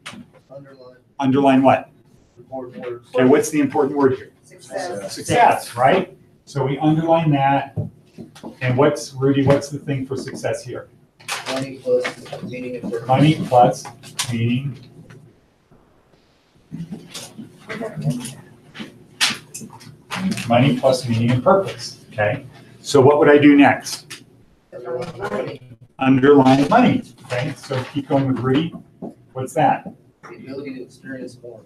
Underline, Underline what? important words. Okay, what's the important word here? Success. Success, right? So we underline that. And what's, Rudy, what's the thing for success here? Money plus meaning and purpose. Money plus meaning. Money plus meaning and purpose, okay? So what would I do next? Money. Underline money, okay? So keep going with Rudy. What's that? The ability to experience more.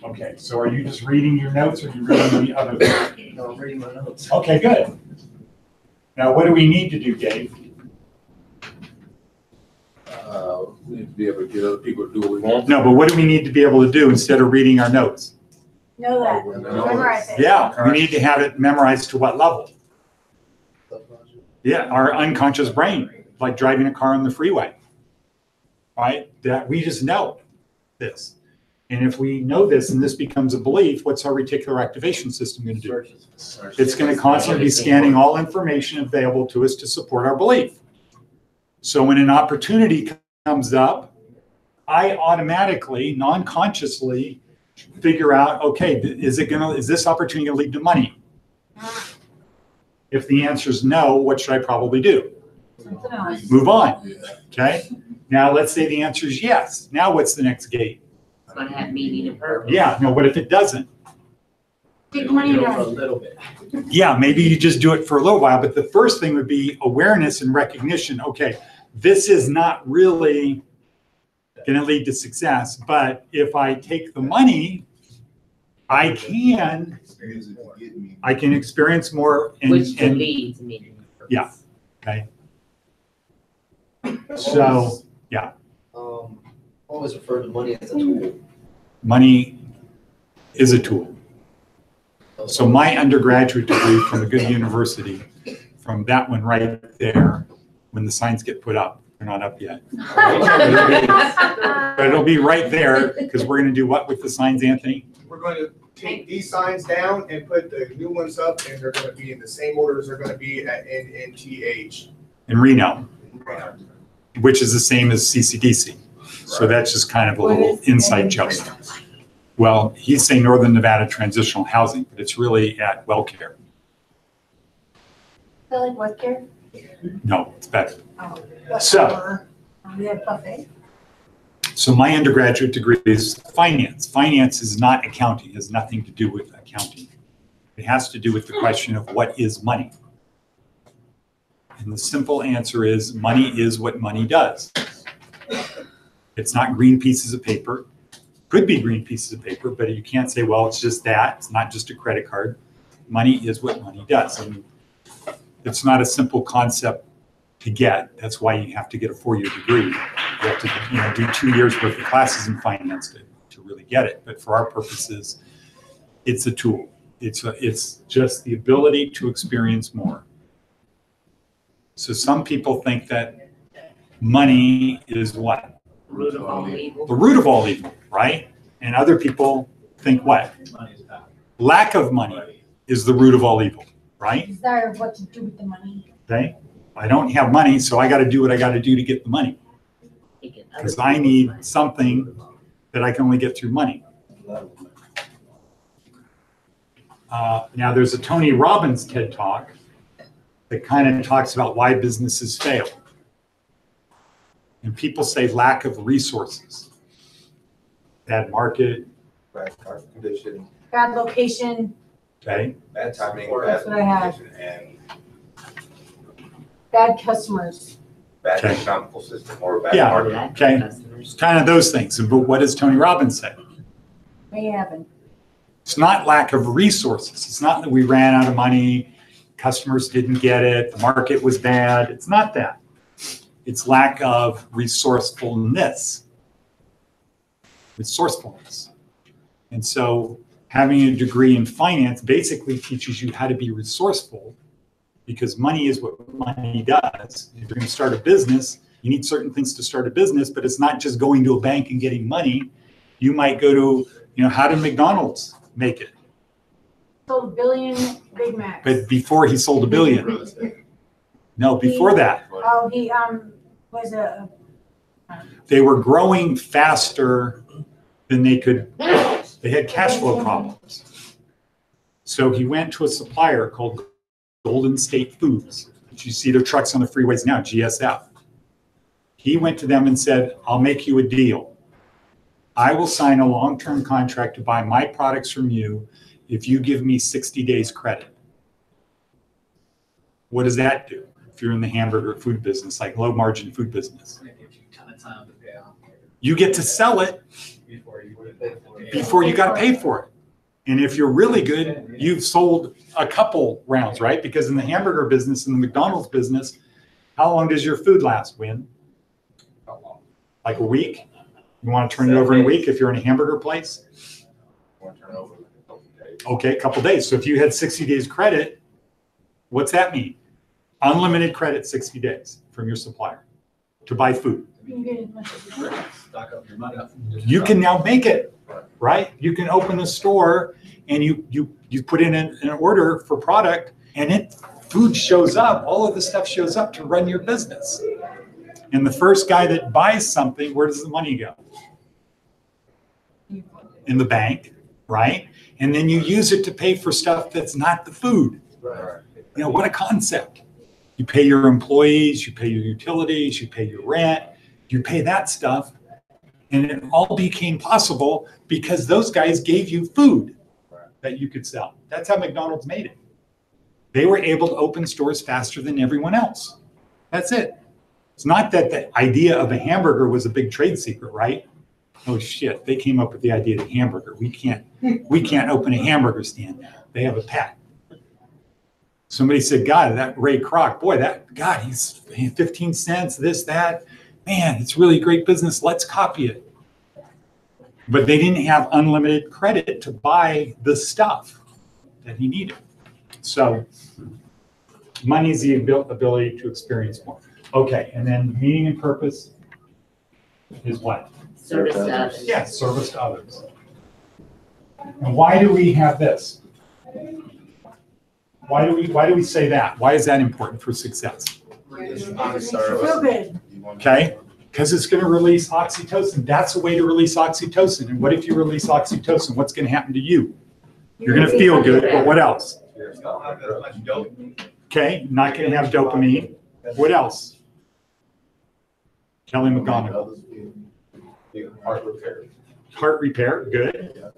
Okay, so are you just reading your notes or are you reading the other thing? No, I'm reading my notes. Okay, good. Now, what do we need to do, Dave? We need to be able to get other people to do what we want. No, but what do we need to be able to do instead of reading our notes? Know that, memorize it. Yeah, we need to have it memorized to what level? Yeah, our unconscious brain, like driving a car on the freeway, right? That we just know this. And if we know this and this becomes a belief, what's our reticular activation system going to do? It's going to constantly be scanning all information available to us to support our belief. So when an opportunity comes up, I automatically, non-consciously figure out, okay, is this opportunity going to lead to money? If the answer is no, what should I probably do? Something else. Move on. Okay. Now let's say the answer is yes. Now what's the next gate? It's gonna have meaning and purpose. Yeah. No. What if it doesn't? Take money Do it for a down. little bit. Yeah. Maybe you just do it for a little while. But the first thing would be awareness and recognition. Okay, this is not really going to lead to success. But if I take the money, I can experience more. Which can lead to meaning and purpose. Yeah. Okay. So yeah, Always refer to money as a tool. money is a tool. So my undergraduate degree from a good university, from that one right there, when the signs get put up, they're not up yet. But it'll be right there because we're going to do what with the signs, Anthony? We're going to take these signs down and put the new ones up, and they're going to be in the same order as they're going to be at NNTH. In Reno, which is the same as CCDC. So that's just kind of a little inside joke. Well, he's saying Northern Nevada Transitional Housing, but it's really at WellCare. I like what care? No, it's better. Oh. So- We have buffet. So my undergraduate degree is finance. Finance is not accounting, it has nothing to do with accounting. It has to do with the question of what is money. And the simple answer is money is what money does. It's not green pieces of paper. Could be green pieces of paper, but you can't say, well, it's just that. It's not just a credit card. Money is what money does. And it's not a simple concept to get. That's why you have to get a 4-year degree. You have to do 2 years worth of classes in finance to really get it. But for our purposes, it's a tool. It's just the ability to experience more. So some people think that money is what? Root of all evil. The root of all evil, right? And other people think what? Money is power. Lack of money is the root of all evil, right? Desire of what to do with the money. Okay? I don't have money, so I got to do what I got to do to get the money because I need something that I can only get through money. Now, there's a Tony Robbins TED Talk that kind of talks about why businesses fail. And people say lack of resources, bad market, Bad market condition, Bad location, okay? bad timing, That's bad what I have. condition, and bad customers. bad Okay. economical system or bad Yeah. market. Okay. It's kind of those things. But what does Tony Robbins say? May happen. It's not lack of resources. It's not that we ran out of money, customers didn't get it, the market was bad. It's not that. It's lack of resourcefulness. Resourcefulness. And so having a degree in finance basically teaches you how to be resourceful because money is what money does. If you're going to start a business, you need certain things to start a business, but it's not just going to a bank and getting money. You might go to, how did McDonald's make it? Sold a billion Big Macs. But before he sold a billion. No, before that. Oh, he was a. They were growing faster than they could. They had cash flow problems. So he went to a supplier called Golden State Foods. You see their trucks on the freeways now, GSF. He went to them and said, I'll make you a deal. I will sign a long-term contract to buy my products from you if you give me 60 days credit. What does that do if you're in the hamburger food business, like low margin food business? It gives you a ton of time to pay off You get to sell it before you before you got to pay for it. And if you're really good, you've sold a couple rounds, right? Because in the hamburger business, in the McDonald's business, how long does your food last, Win? How long? Like a week? You want to turn it over in a week if you're in a hamburger place? Want to turn over in a couple of days. Okay, a couple days. So if you had 60 days credit, what's that mean? Unlimited credit 60 days from your supplier to buy food. You can get as much as you want. stock up your money. You can now make it. Right. right? You can open a store and you put in an order for product and food shows up, all of the stuff shows up to run your business. And the first guy that buys something, where does the money go? In the bank, right? And then you use it to pay for stuff that's not the food. Right. You know, what a concept. You pay your employees, you pay your utilities, you pay your rent, you pay that stuff. And it all became possible because those guys gave you food that you could sell. That's how McDonald's made it. They were able to open stores faster than everyone else. That's it. It's not that the idea of a hamburger was a big trade secret, right? Oh shit, they came up with the idea of the hamburger. We can't open a hamburger stand now. They have a patent. Somebody said, God, that Ray Kroc, boy, he's 15 cents, this, that. Man, it's really great business. Let's copy it. But they didn't have unlimited credit to buy the stuff that he needed. So money is the ability to experience more. Okay, and then meaning and purpose is what? Service to others. Yes, service to others. And why do we have this? Why do we say that? Why is that important for success? Makes you feel good. Okay, because it's going to release oxytocin. That's a way to release oxytocin. And what if you release oxytocin? What's going to happen to you? You're going to feel good, but what else? Okay, not going to have dopamine. What else? Kelly McGonigal. Heart repair. Heart repair, good.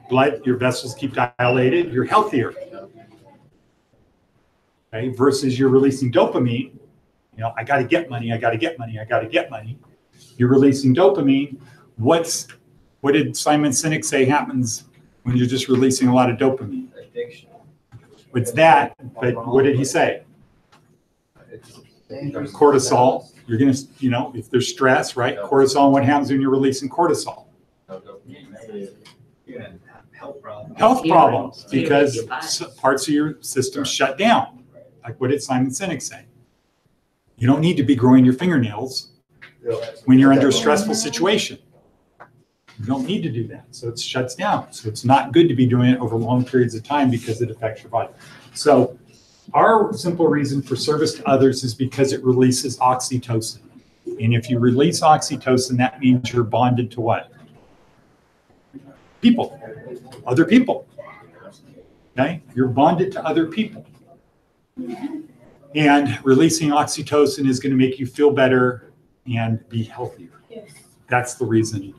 Blood, your vessels keep dilated. You're healthier. Okay, versus you're releasing dopamine. You know, I got to get money. I got to get money. I got to get money. You're releasing dopamine. What did Simon Sinek say happens when you're just releasing a lot of dopamine? Addiction. It's that, but what did he say? Cortisol. You're going to, you know, if there's stress, right? Cortisol, what happens when you're releasing cortisol? You're gonna have health problems. Health problems, Your because body. parts of your system shut down. Like what did Simon Sinek say? You don't need to be growing your fingernails when you're under a stressful situation. You don't need to do that. So it shuts down. So it's not good to be doing it over long periods of time because it affects your body. So our simple reason for service to others is because it releases oxytocin. And if you release oxytocin, that means you're bonded to what? People, other people. Okay? You're bonded to other people. And releasing oxytocin is going to make you feel better and be healthier. Yes. That's the reason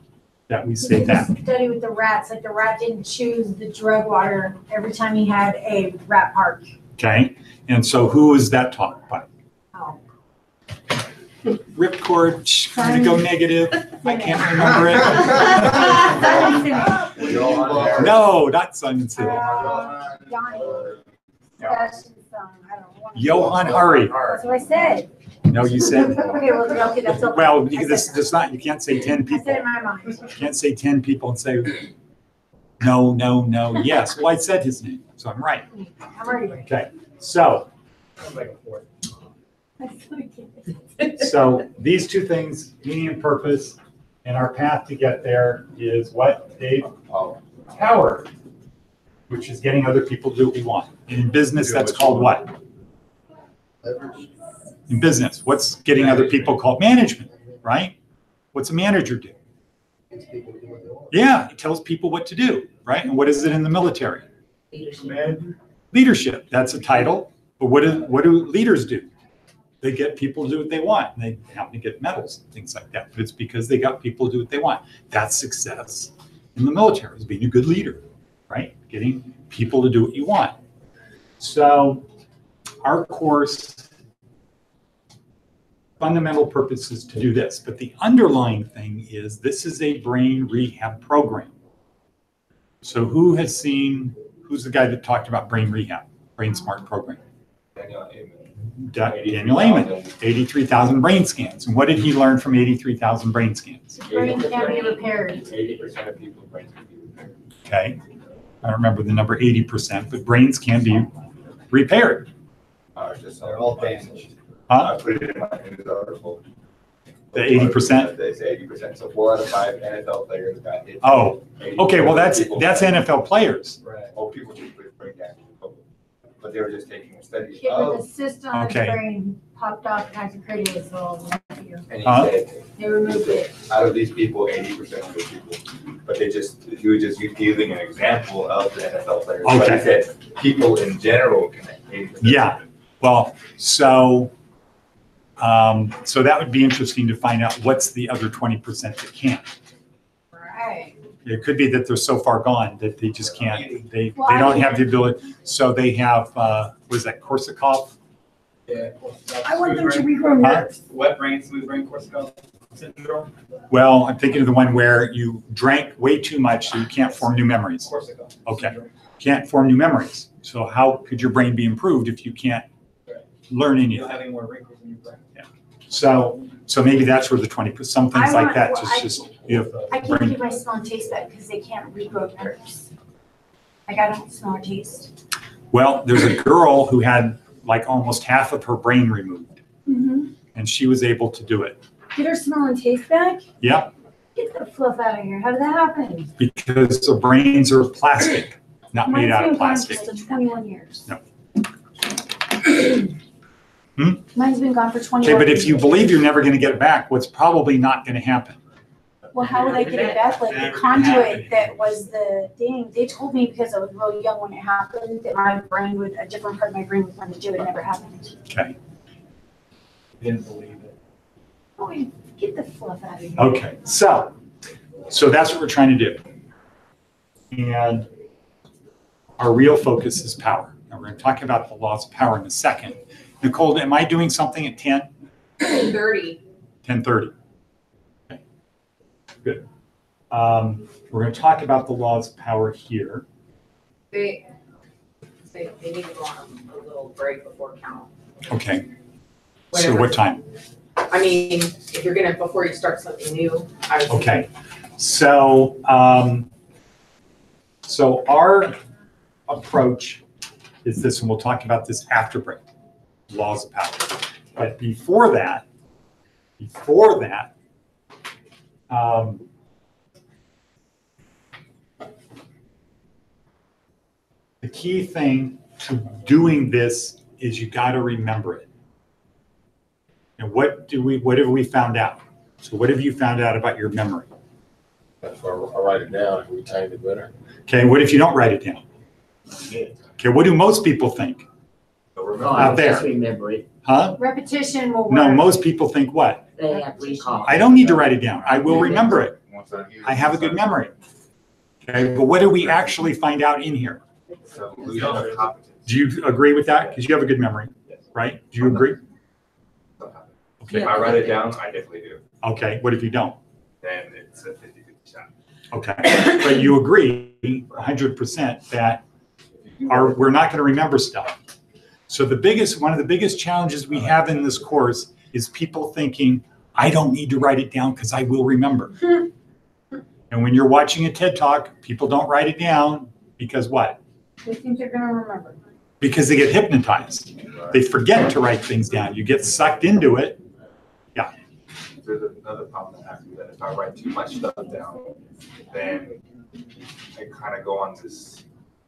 that we say that. Study with the rats, like the rat didn't choose the drug water every time he had a rat park. Okay? And so who is that taught by? Oh. Ripcord, trying to go negative. I can't remember it. No, not Simon Sinek. Johnny. That's his son. I don't know. Johann Hari. That's what I said. No, you said, Okay, okay, that's okay. well, I because said it's not, you can't say 10 I said people. it in my mind. You can't say 10 people and say, no, no, no, yes. Well, I said his name, so I'm right. I'm already ready. Okay, so these two things, meaning and purpose, and our path to get there is what, Dave? Power, which is getting other people to do what we want. And in business, that's called what? In business, what's getting other people called? Management, right? What's a manager do? Yeah, it tells people what to do, right? And what is it in the military? Leadership, that's a title. But what do leaders do? They get people to do what they want. And they happen to get medals and things like that. But it's because they got people to do what they want. That's success in the military, is being a good leader, right? Getting people to do what you want. So our course, fundamental purpose is to do this. But the underlying thing is this is a brain rehab program. So who's the guy that talked about brain rehab, brain smart program? Daniel Amen, 83,000 brain scans. And what did he learn from 83,000 brain scans? Brain can be repaired. 80% of people's brains can be repaired. Okay, I don't remember the number 80%, but brains can be repaired. Just They're all damaged. Huh? I put it in my news article. The 80%? They say 80%, so 4 out of 5 NFL players got hit. Oh, 80% okay, well, of people- that's NFL players. Right. Oh, people just bring that to the public. But they were just taking a study Kid with a of, cyst on his Okay. brain popped off and had to create his little nephew. and he Huh? said, They removed it. out of these people, 80% of the people, but he was just using an example of the NFL players. But he Okay. said, people in general can 80%. Yeah. Well, so that would be interesting to find out what's the other 20% that can't. Right. It could be that they're so far gone that they just can't, they Well, don't have the ability. So they have, was that Korsakoff? Yeah. I want them to regrow nerves. Wet brain, smooth brain, Korsakoff syndrome. Well, I'm thinking of the one where you drank way too much, so you can't form new memories. Korsakoff. Okay. syndrome. Can't form new memories. So how could your brain be improved if you can't learn You anything? don't have any more wrinkles in your brain. So maybe that's where the 20%, some things I like want- that, well, just, you have I can't brain. give my smell and taste back because they can't regrow nerves. Like I don't smell or taste. Well, there's a girl who had like almost half of her brain removed, and she was able to do it. Get her smell and taste back? Yep, Get that fluff out of here. How did that happen? because the brains are plastic, not made Mine's out been of gone plastic. for 21 years. No. Mine's been gone for 21 Okay, years. but if you believe you're never going to get it back, what's probably not going to happen? Well, how would I get it back? Like the conduit that was the thing, they told me because I was real young when it happened, that my brain would, a different part of my brain would want to do it. It never happened. Okay, Didn't believe it. Oh, get the fluff out of here. okay, so that's what we're trying to do. And our real focus is power. Now we're going to talk about the laws of power in a second. Nicole, am I doing something at 10? 30. 10:30. Okay, good. We're going to talk about the laws of power here. They need to go on a little break before count. Okay. So what time? I mean, if you're gonna, before you start something new, I would. Okay. So, so our approach is this, and we'll talk about this after break, laws of power. But before that, the key thing to doing this is you got to remember it. And what have we found out? So what have you found out about your memory? If I write it down, we time it better. Okay, what if you don't write it down? Okay, what do most people think? Out there. Just remember it. Huh? Repetition will work. No, most people think what? They have recall. I don't need to write it down. I will remember it. I have a good memory. Okay, but what do we actually find out in here? So we don't have competence. Do you agree with that? Because you have a good memory, right? Do you agree? Okay, If I write it down, I definitely do. okay, what if you don't? Then it's a 50-50 shot. Okay, but you agree 100% that we're not going to remember stuff. So one of the biggest challenges we have in this course is people thinking, I don't need to write it down because I will remember. And when you're watching a TED Talk, people don't write it down because what? They think they're gonna remember. Because they get hypnotized. They forget to write things down. You get sucked into it. Yeah. There's another problem that happens that if I write too much stuff down, then I kind of go on this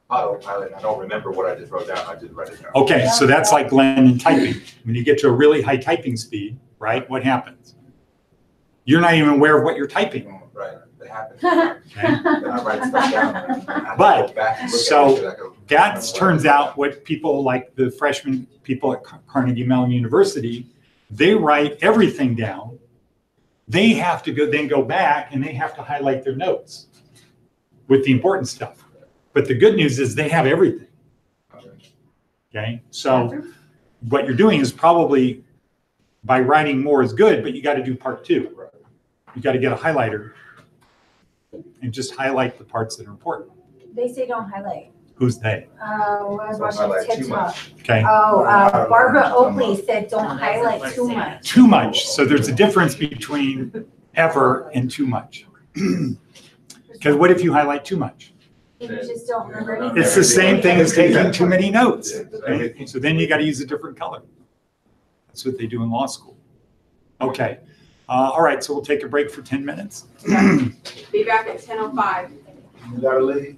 autopilot and I don't remember what I just wrote down. I just write it down. Okay, so that's like Glenn in typing. When you get to a really high typing speed, right, what happens? You're not even aware of what you're typing. Right, it happens. Okay? Then I write stuff down. and I have to But, go back and look at so it so I can That remember what turns I out what people like the freshman people at Carnegie Mellon University, they write everything down. They have to then go back and they have to highlight their notes with the important stuff. But the good news is they have everything. Okay, so what you're doing is probably by writing more is good, but you got to do part 2. You got to get a highlighter and just highlight the parts that are important. They say don't highlight. Who's they? When I was Don't watching highlight TED too Talk. much. Okay. Barbara Oakley said don't highlight too much. Too much. So there's a difference between ever and too much. Because what if you highlight too much? You just don't remember anything. It's the same thing as taking too many notes. Right? So then you got to use a different color. That's what they do in law school. Okay. All right, so we'll take a break for 10 minutes. Be back at 10:05. You gotta leave.